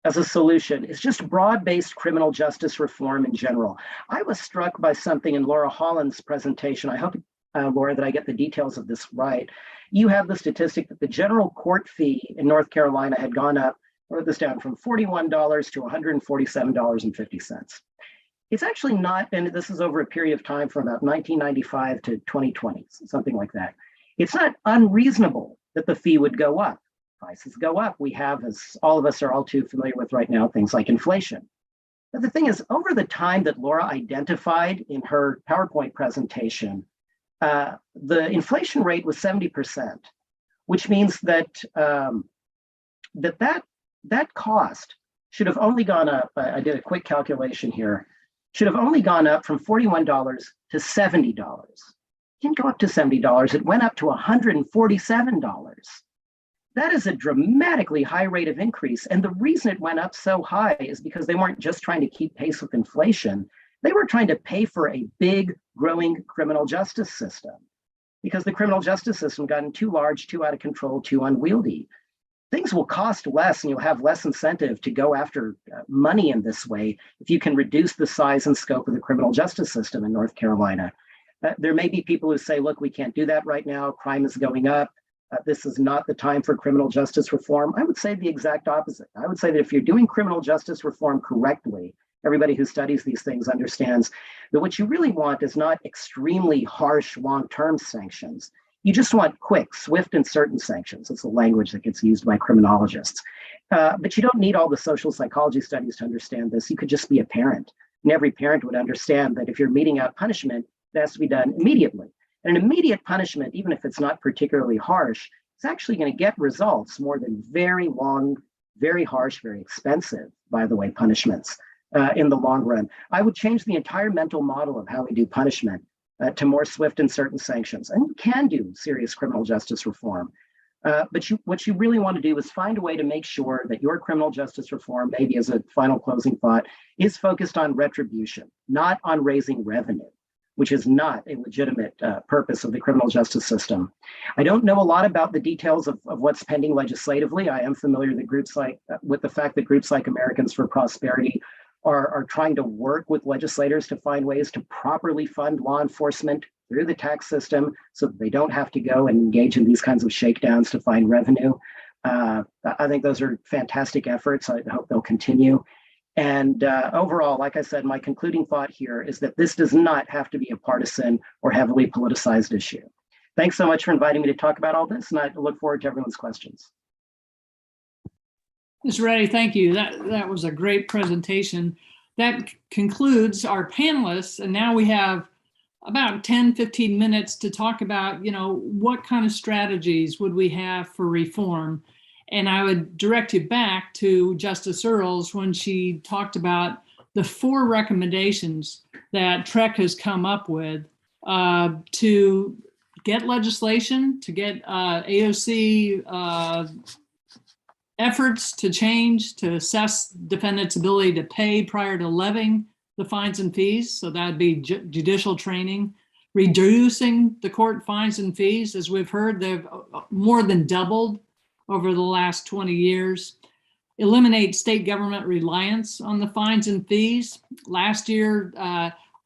as a solution is just broad-based criminal justice reform in general. I was struck by something in Laura Holland's presentation. I hope, Laura, that I get the details of this right. You have the statistic that the general court fee in North Carolina had gone up, I wrote this down, from $41 to $147.50. It's actually not, and this is over a period of time from about 1995 to 2020, something like that. It's not unreasonable that the fee would go up. Prices go up. We have, as all of us are all too familiar with right now, things like inflation. But the thing is, over the time that Laura identified in her PowerPoint presentation, the inflation rate was 70%, which means that that cost should have only gone up. I did a quick calculation here. Should have only gone up from $41 to $70. It didn't go up to $70. It went up to $147. That is a dramatically high rate of increase. And the reason it went up so high is because they weren't just trying to keep pace with inflation. They were trying to pay for a big, growing criminal justice system, because the criminal justice system gotten too large, too out of control, too unwieldy. Things will cost less and you'll have less incentive to go after money in this way if you can reduce the size and scope of the criminal justice system in North Carolina. There may be people who say, look, we can't do that right now. Crime is going up. This is not the time for criminal justice reform. I would say the exact opposite. I would say that if you're doing criminal justice reform correctly, everybody who studies these things understands that what you really want is not extremely harsh long-term sanctions. You just want quick, swift, and certain sanctions. It's the language that gets used by criminologists. But you don't need all the social psychology studies to understand this. You could just be a parent. And every parent would understand that if you're meting out punishment, it has to be done immediately. And an immediate punishment, even if it's not particularly harsh, it's actually going to get results more than very long, very harsh, very expensive, by the way, punishments in the long run. I would change the entire mental model of how we do punishment to more swift and certain sanctions. And you can do serious criminal justice reform. But what you really want to do is find a way to make sure that your criminal justice reform, maybe as a final closing thought, is focused on retribution, not on raising revenue, which is not a legitimate purpose of the criminal justice system. I don't know a lot about the details of what's pending legislatively. I am familiar that with the fact that groups like Americans for Prosperity are trying to work with legislators to find ways to properly fund law enforcement through the tax system so that they don't have to go and engage in these kinds of shakedowns to find revenue. I think those are fantastic efforts. I hope they'll continue. And overall, like I said, my concluding thought here is that this does not have to be a partisan or heavily politicized issue. Thanks so much for inviting me to talk about all this, and I look forward to everyone's questions. Ms. Reddy, thank you. That was a great presentation. That concludes our panelists, and now we have about 10, 15 minutes to talk about, what kind of strategies would we have for reform? And I would direct you back to Justice Earls when she talked about the 4 recommendations that TREC has come up with to get legislation, to get AOC efforts to change, to assess defendants' ability to pay prior to levying the fines and fees. So that'd be judicial training, reducing the court fines and fees. As we've heard, they've more than doubled over the last 20 years. Eliminate state government reliance on the fines and fees. Last year,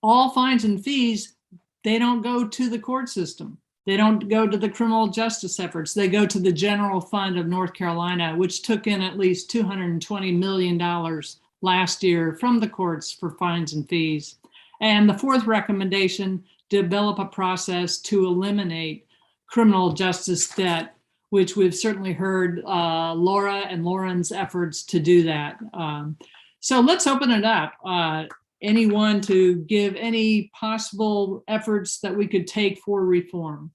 all fines and fees, they don't go to the court system. They don't go to the criminal justice efforts. They go to the general fund of North Carolina, which took in at least $220 million last year from the courts for fines and fees. And the 4th recommendation, develop a process to eliminate criminal justice debt, which we've certainly heard Laura and Lauren's efforts to do that. So let's open it up. Anyone to give any possible efforts that we could take for reform?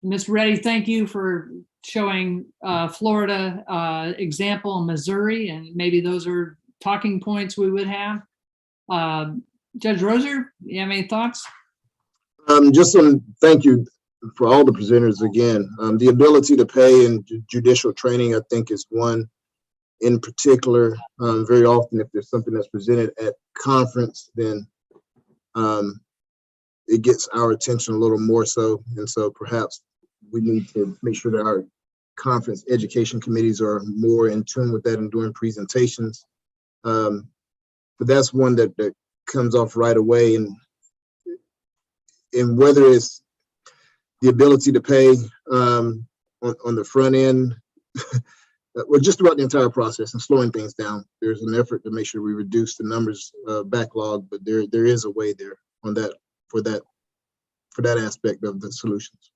Ms. Reddy, thank you for showing Florida example in Missouri, and maybe those are talking points we would have. Judge Roser, you have any thoughts? Thank you for all the presenters again. The ability to pay and judicial training, I think, is one in particular. Very often, if there's something that's presented at conference, then it gets our attention a little more so. And so perhaps we need to make sure that our conference education committees are more in tune with that and doing presentations. But that's one that comes off right away. And whether it's the ability to pay on the front end, well, just about the entire process and slowing things down. There's an effort to make sure we reduce the numbers backlog, but there is a way there on that for that aspect of the solutions.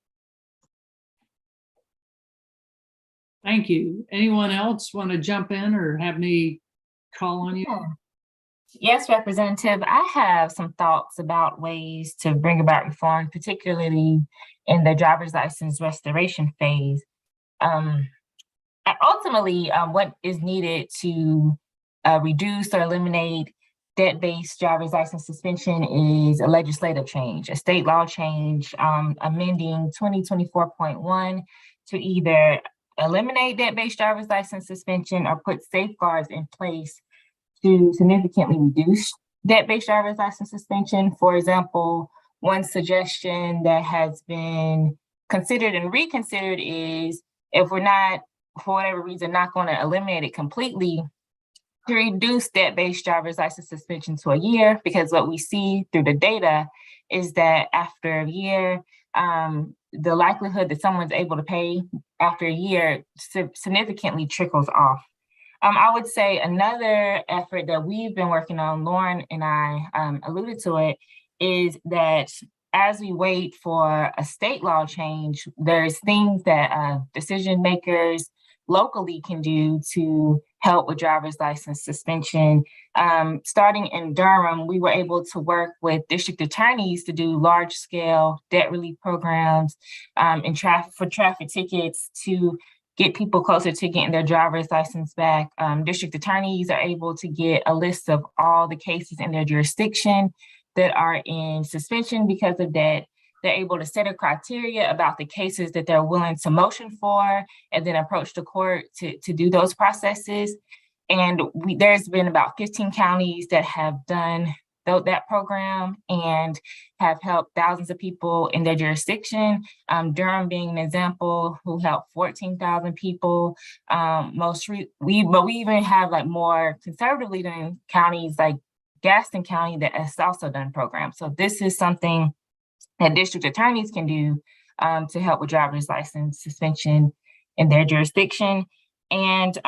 Thank you. Anyone else want to jump in or have me call on you? Yes, Representative, I have some thoughts about ways to bring about reform, particularly in the driver's license restoration phase. Ultimately, what is needed to reduce or eliminate debt-based driver's license suspension is a legislative change, a state law change, amending 2024.1 to either eliminate debt-based driver's license suspension or put safeguards in place to significantly reduce debt-based driver's license suspension. For example, one suggestion that has been considered and reconsidered is if we're not, for whatever reason, not going to eliminate it completely, to reduce debt-based driver's license suspension to a year, because what we see through the data is that after a year, the likelihood that someone's able to pay after a year significantly trickles off. I would say another effort that we've been working on, Lauren and I alluded to it, is that as we wait for a state law change, there's things that decision makers locally can do to help with driver's license suspension. Starting in Durham, we were able to work with district attorneys to do large scale debt relief programs and for traffic tickets to get people closer to getting their driver's license back. District attorneys are able to get a list of all the cases in their jurisdiction that are in suspension because of debt. They're able to set a criteria about the cases that they're willing to motion for and then approach the court to do those processes. And there's been about 15 counties that have done that program and have helped thousands of people in their jurisdiction. Durham being an example, who helped 14,000 people. We even have like more conservatively done counties like Gaston County that has also done programs. So this is something that district attorneys can do to help with driver's license suspension in their jurisdiction. And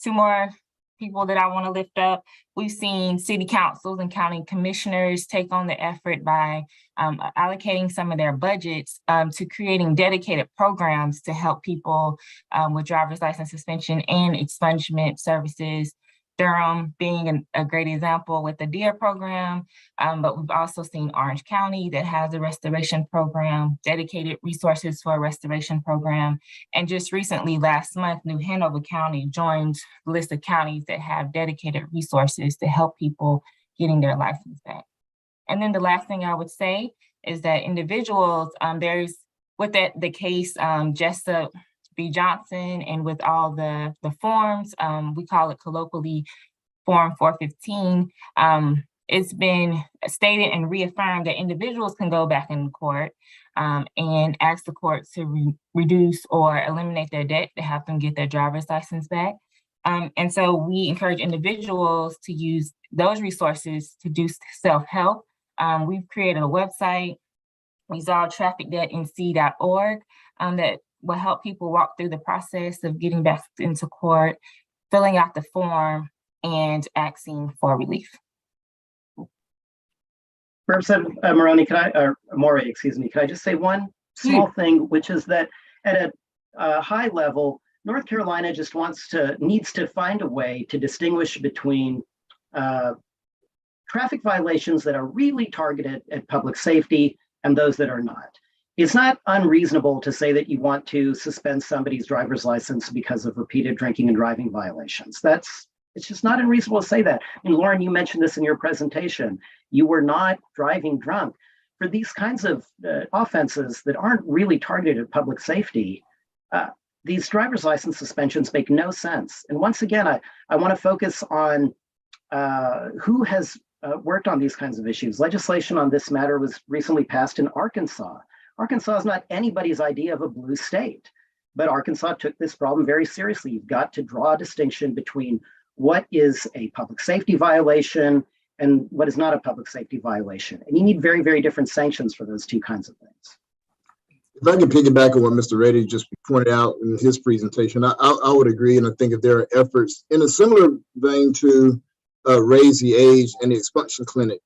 two more people that I want to lift up. We've seen city councils and county commissioners take on the effort by allocating some of their budgets to creating dedicated programs to help people with driver's license suspension and expungement services. Durham being a great example with the DEER program, but we've also seen Orange County that has a restoration program, dedicated resources for a restoration program. And just recently, last month, New Hanover County joined the list of counties that have dedicated resources to help people getting their license back. And then the last thing I would say is that individuals, there's with the case, Jessup B. Johnson, and with all the forms, we call it colloquially Form 415, it's been stated and reaffirmed that individuals can go back in court and ask the court to reduce or eliminate their debt to help them get their driver's license back. And so we encourage individuals to use those resources to do self-help. We've created a website, resolvetrafficdebtnc.org, that will help people walk through the process of getting back into court, filling out the form, and asking for relief. Representative Moroni, Mori, can I just say one small thing, which is that at a high level, North Carolina just needs to find a way to distinguish between traffic violations that are really targeted at public safety and those that are not. It's not unreasonable to say that you want to suspend somebody's driver's license because of repeated drinking and driving violations. It's just not unreasonable to say that. And Lauren, you mentioned this in your presentation. You were not driving drunk. For these kinds of offenses that aren't really targeted at public safety, these driver's license suspensions make no sense. And once again, I want to focus on who has worked on these kinds of issues. Legislation on this matter was recently passed in Arkansas. Arkansas is not anybody's idea of a blue state. But Arkansas took this problem very seriously. You've got to draw a distinction between what is a public safety violation and what is not a public safety violation. And you need very, very different sanctions for those two kinds of things. If I can piggyback on what Mr. Reddy just pointed out in his presentation, I would agree. And I think if there are efforts in a similar vein to raise the age and the expunction clinic,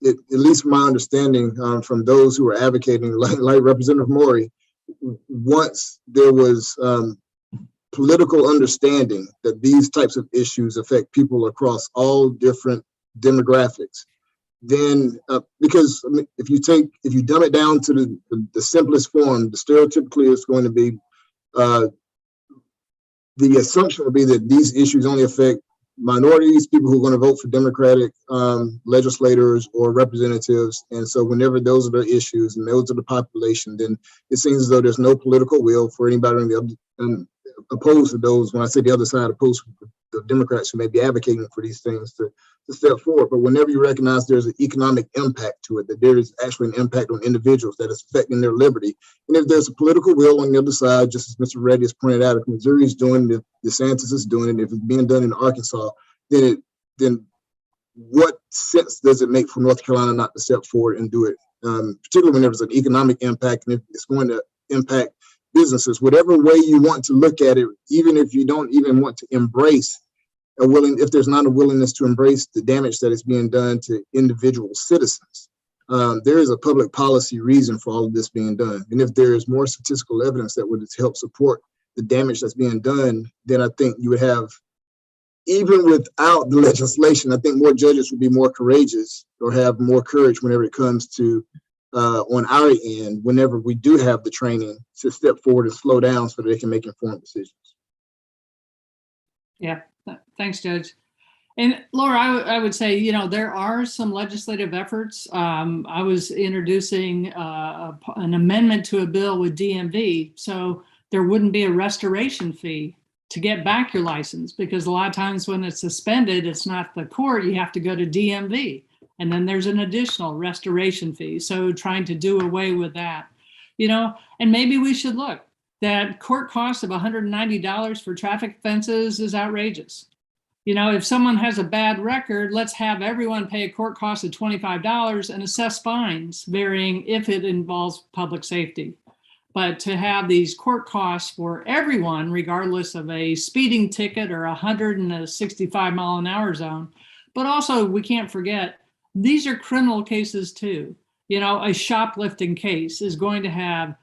at least my understanding from those who are advocating, like Representative Maury, once there was political understanding that these types of issues affect people across all different demographics, then because I mean, if you dumb it down to the simplest form, the stereotypically is going to be the assumption would be that these issues only affect minorities, people who are going to vote for Democratic legislators or representatives. And so whenever those are the issues and those are the population, then it seems as though there's no political will for anybody on the other, opposed to those, when I say the other side, opposed to the Democrats who may be advocating for these things to step forward. But whenever you recognize there's an economic impact to it, that there is actually an impact on individuals, that is affecting their liberty. And if there's a political will on the other side, just as Mr. Reddy has pointed out, if Missouri is doing it, if DeSantis is doing it, if it's being done in Arkansas, then what sense does it make for North Carolina not to step forward and do it? Particularly when there's an economic impact and if it's going to impact businesses, whatever way you want to look at it, even if you don't even want to embrace if there's not a willingness to embrace the damage that is being done to individual citizens, there is a public policy reason for all of this being done. And if there is more statistical evidence that would help support the damage that's being done, then I think you would have, even without the legislation, I think more judges would be more courageous or have more courage whenever it comes to on our end, whenever we do have the training to step forward and slow down so that they can make informed decisions. Yeah, thanks, Judge. And Laura, I would say, you know, there are some legislative efforts. I was introducing an amendment to a bill with DMV, so there wouldn't be a restoration fee to get back your license, because a lot of times when it's suspended, it's not the court, you have to go to DMV. And then there's an additional restoration fee. So trying to do away with that, you know, and maybe we should look that court cost of $190 for traffic offenses is outrageous. You know, if someone has a bad record, let's have everyone pay a court cost of $25 and assess fines varying if it involves public safety. But to have these court costs for everyone, regardless of a speeding ticket or 165-mile-an-hour zone, but also we can't forget, these are criminal cases too. You know, a shoplifting case is going to have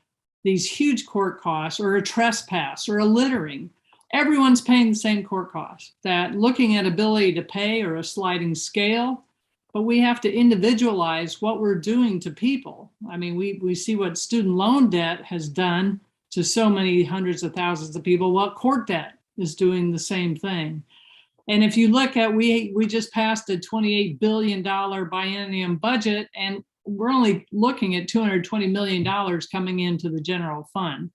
these huge court costs, or a trespass or a littering. Everyone's paying the same court costs. That looking at ability to pay or a sliding scale, but we have to individualize what we're doing to people. I mean, we see what student loan debt has done to so many hundreds of thousands of people. Well, court debt is doing the same thing. And if you look at, we just passed a $28 billion biennium budget, and we're only looking at $220 million coming into the general fund.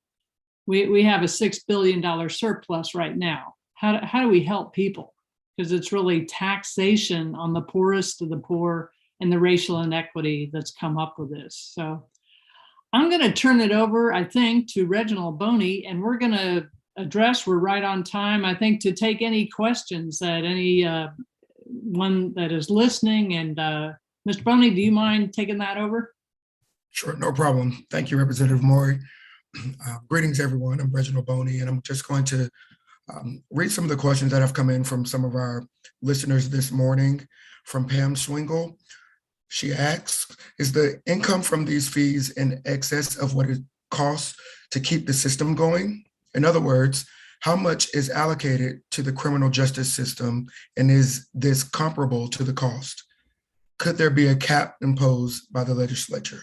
We have a $6 billion surplus right now. How do we help people? Because it's really taxation on the poorest of the poor and the racial inequity that's come up with this. So I'm going to turn it over, I think, to Reginald Boney, and we're going to address, we're right on time, I think, to take any questions that any one that is listening. And Mr. Boney, do you mind taking that over? Sure, no problem. Thank you, Representative Maury. Greetings, everyone. I'm Reginald Boney, and I'm just going to read some of the questions that have come in from some of our listeners this morning. From Pam Swingle, she asks, is the income from these fees in excess of what it costs to keep the system going? In other words, how much is allocated to the criminal justice system, and is this comparable to the cost? Could there be a cap imposed by the legislature?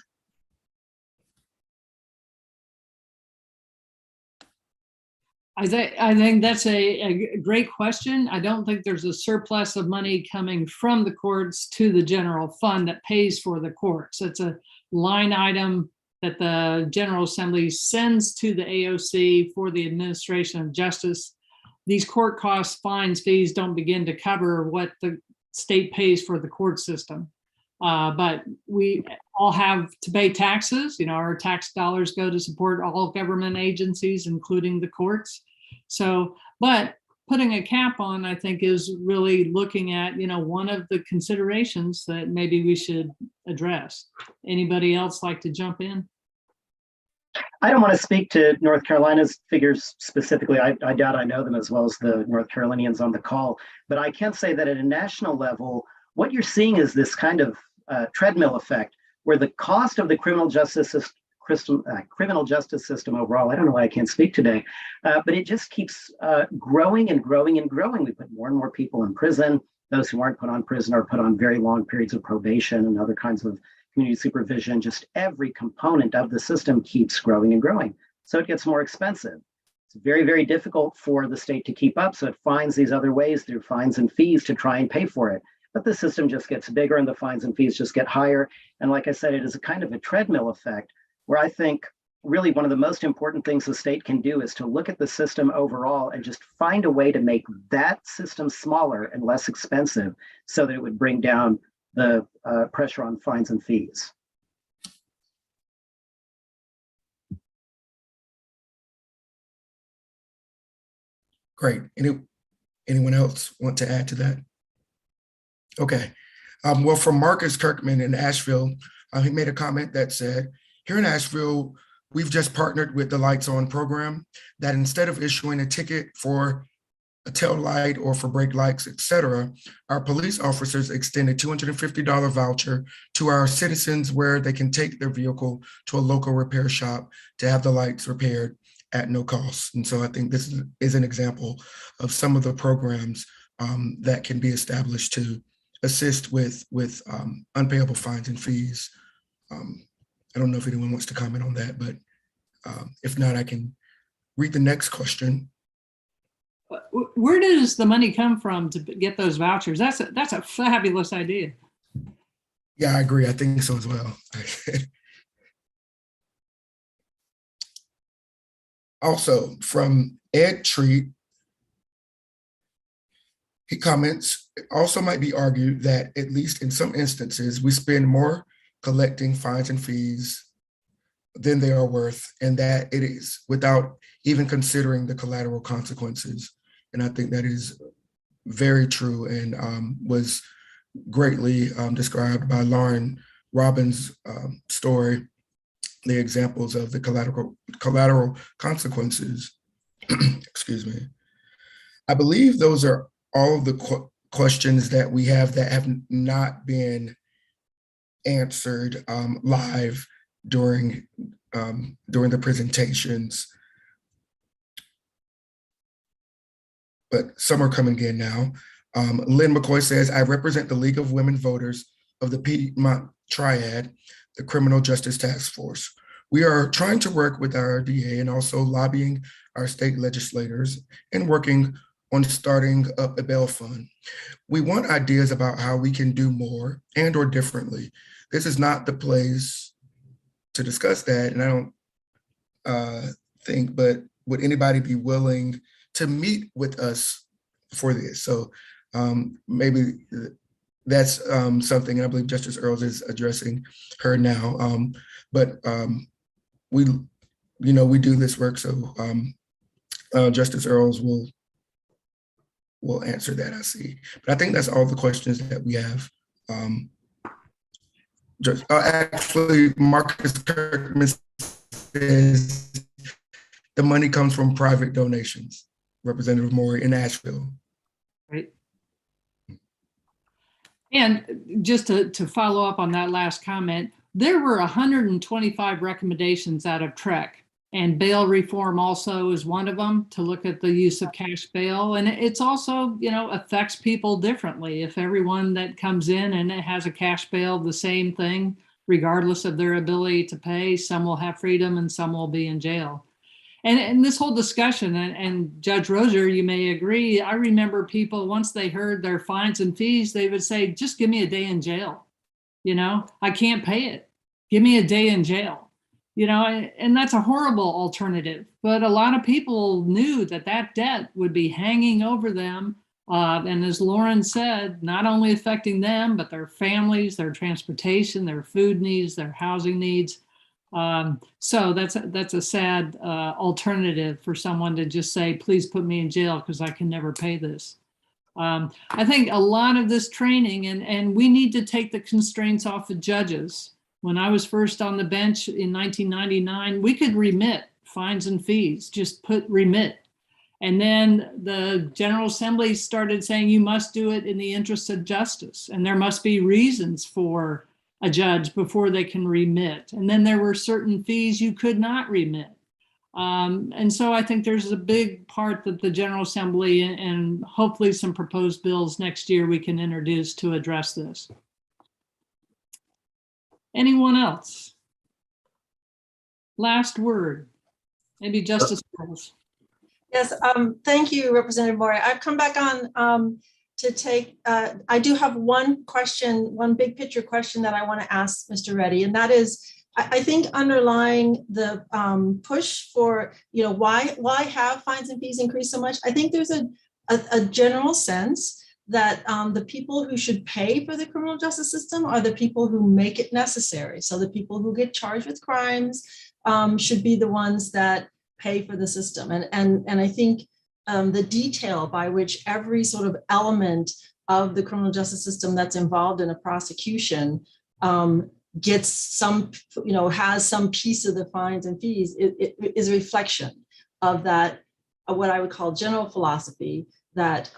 I think that's a great question. I don't think there's a surplus of money coming from the courts to the general fund that pays for the courts. It's a line item that the General Assembly sends to the AOC for the administration of justice. These court costs, fines, fees don't begin to cover what the state pays for the court system. But we all have to pay taxes. You know, our tax dollars go to support all government agencies, including the courts. So, but putting a cap on, I think, is really looking at, you know, one of the considerations that maybe we should address. Anybody else like to jump in? I don't want to speak to North Carolina's figures specifically. I doubt I know them as well as the North Carolinians on the call, but I can say that at a national level, what you're seeing is this kind of treadmill effect where the cost of the criminal justice system overall, I don't know why I can't speak today, but it just keeps growing and growing and growing. We put more and more people in prison. Those who aren't put on prison are put on very long periods of probation and other kinds of community supervision. Just every component of the system keeps growing and growing. So it gets more expensive. It's very, very difficult for the state to keep up. So it finds these other ways through fines and fees to try and pay for it. But the system just gets bigger and the fines and fees just get higher. And like I said, it is a kind of a treadmill effect where I think really one of the most important things the state can do is to look at the system overall and just find a way to make that system smaller and less expensive so that it would bring down the pressure on fines and fees. Great. Anyone else want to add to that? Okay. Well, from Marcus Kirkman in Asheville, he made a comment that said, here in Asheville, we've just partnered with the Lights On program that instead of issuing a ticket for a tail light or for brake lights, etc., our police officers extend a $250 voucher to our citizens where they can take their vehicle to a local repair shop to have the lights repaired at no cost. And so I think this is an example of some of the programs that can be established to assist with unpayable fines and fees. I don't know if anyone wants to comment on that, but if not, I can read the next question. Where does the money come from to get those vouchers? That's a fabulous idea. Yeah, I agree. I think so as well. Also, from Ed Treat, he comments, it also might be argued that at least in some instances, we spend more collecting fines and fees than they are worth, and that it is without even considering the collateral consequences. And I think that is very true and was greatly described by Lauren Robbins' story, the examples of the collateral consequences. Excuse me. I believe those are all of the questions that we have that have not been answered live during the presentations. But some are coming in now. Lynn McCoy says, I represent the League of Women Voters of the Piedmont Triad, the Criminal Justice Task Force. We are trying to work with our DA and also lobbying our state legislators and working on starting up a bail fund. We want ideas about how we can do more and or differently. This is not the place to discuss that, and I don't think, but would anybody be willing to meet with us for this? So maybe that's something, and I believe Justice Earls is addressing her now. But we do this work, so Justice Earls will answer that, I see. But I think that's all the questions that we have. Actually, Marcus Kirkman says the money comes from private donations. Representative Maury in Asheville. Right. And just to follow up on that last comment, there were 125 recommendations out of TREC, and bail reform also is one of them, to look at the use of cash bail. And it's also, affects people differently. If everyone that comes in and it has a cash bail, the same thing, regardless of their ability to pay, some will have freedom and some will be in jail. And this whole discussion, and Judge Rozier, you may agree, I remember people, once they heard their fines and fees, they would say, just give me a day in jail. I can't pay it. Give me a day in jail. And that's a horrible alternative. But a lot of people knew that debt would be hanging over them And as Lauren said, not only affecting them, but their families, their transportation, their food needs, their housing needs. So that's a sad alternative for someone to just say, please put me in jail because I can never pay this. I think a lot of this training, and we need to take the constraints off of judges. When I was first on the bench in 1999, we could remit fines and fees, just put remit. And then the General Assembly started saying you must do it in the interest of justice. And there must be reasons for a judge before they can remit. And then there were certain fees you could not remit. And so I think there's a big part that the General Assembly and hopefully some proposed bills next year we can introduce to address this. Anyone else? Last word, maybe Justice Earls. Yes, thank you, Representative Mori. I've come back on to take, I do have one question, one big picture question that I want to ask Mr. Reddy, and that is, I think underlying the push for, why have fines and fees increased so much? I think there's a general sense that the people who should pay for the criminal justice system are the people who make it necessary. So the people who get charged with crimes should be the ones that pay for the system. And I think the detail by which every sort of element of the criminal justice system that's involved in a prosecution gets some, has some piece of the fines and fees, it is a reflection of that, of what I would call general philosophy that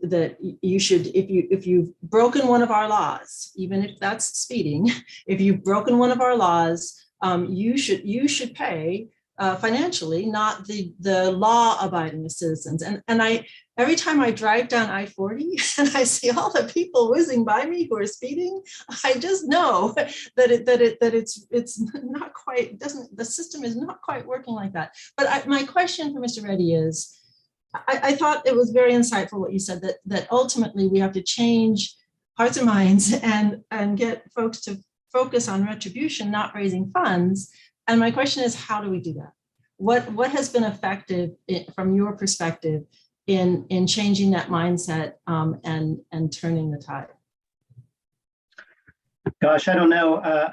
that you should, if you've broken one of our laws, even if that's speeding, if you've broken one of our laws, you should pay financially, not the law-abiding citizens. And every time I drive down I-40 and I see all the people whizzing by me who are speeding, I just know that it's not quite, the system is not quite working like that. But my question for Mr. Reddy is, I thought it was very insightful what you said, that ultimately we have to change hearts and minds and get folks to focus on retribution, not raising funds. And my question is, how do we do that? What has been effective from your perspective in changing that mindset and turning the tide? Gosh, I don't know.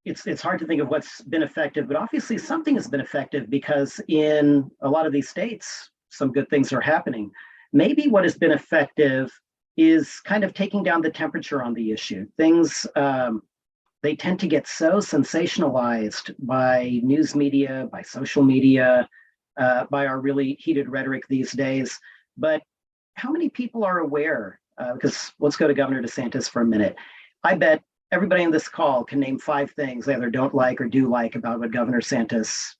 It's hard to think of what's been effective, but obviously something has been effective because in a lot of these states, some good things are happening. Maybe what has been effective is kind of taking down the temperature on the issue. Things, they tend to get so sensationalized by news media, by social media, by our really heated rhetoric these days. But how many people are aware? Because let's go to Governor DeSantis for a minute. I bet everybody on this call can name 5 things they either don't like or do like about what Governor DeSantis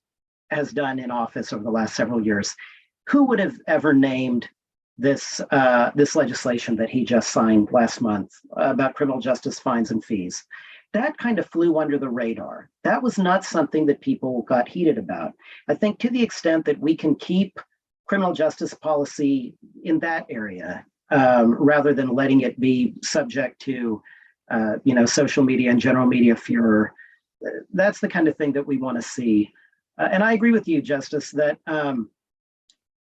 has done in office over the last several years. Who would have ever named this legislation that he just signed last month about criminal justice fines and fees? That kind of flew under the radar. That was not something that people got heated about. I think to the extent that we can keep criminal justice policy in that area, rather than letting it be subject to, social media and general media furor, that's the kind of thing that we want to see. And I agree with you, Justice, that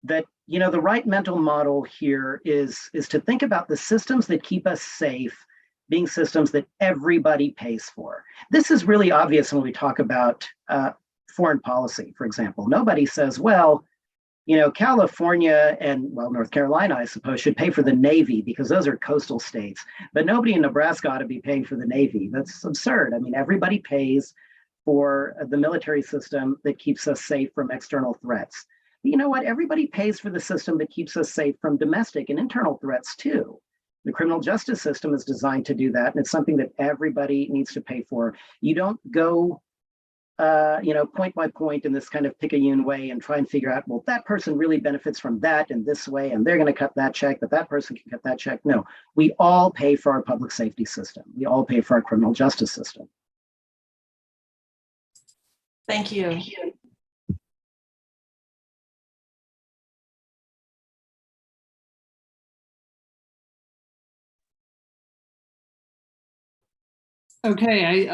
the right mental model here is to think about the systems that keep us safe being systems that everybody pays for. This is really obvious when we talk about foreign policy, for example. Nobody says, well, California and, well, North Carolina, I suppose, should pay for the Navy because those are coastal states, but nobody in Nebraska ought to be paying for the Navy. That's absurd. I mean, everybody pays for the military system that keeps us safe from external threats. But you know what? Everybody pays for the system that keeps us safe from domestic and internal threats too. The criminal justice system is designed to do that, and it's something that everybody needs to pay for. You don't go, point by point in this kind of picayune way and try and figure out, well, that person really benefits from that in this way, and they're going to cut that check, but that person can cut that check. No, we all pay for our public safety system. We all pay for our criminal justice system. Thank you. Thank you. Okay,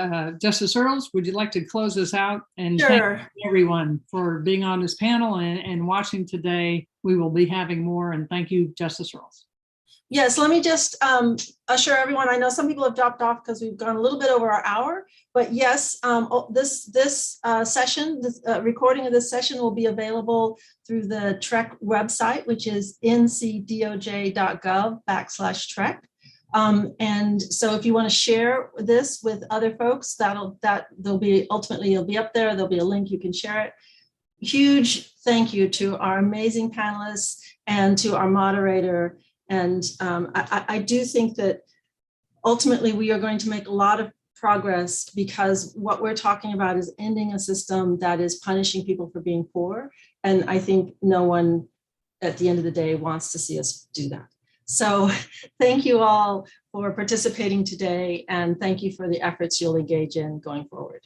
Justice Earls, would you like to close this out? And Sure. thank everyone for being on this panel and watching today. we will be having more. And thank you, Justice Earls. Yes, let me just assure everyone, I know some people have dropped off because we've gone a little bit over our hour, but yes, this session, this recording of this session will be available through the TREC website, which is ncdoj.gov/TREC. And so if you want to share this with other folks, it'll be up there, there'll be a link, you can share it. Huge thank you to our amazing panelists and to our moderator. And I do think that ultimately we are going to make a lot of progress, because what we're talking about is ending a system that is punishing people for being poor. And I think no one at the end of the day wants to see us do that. So thank you all for participating today, and thank you for the efforts you'll engage in going forward.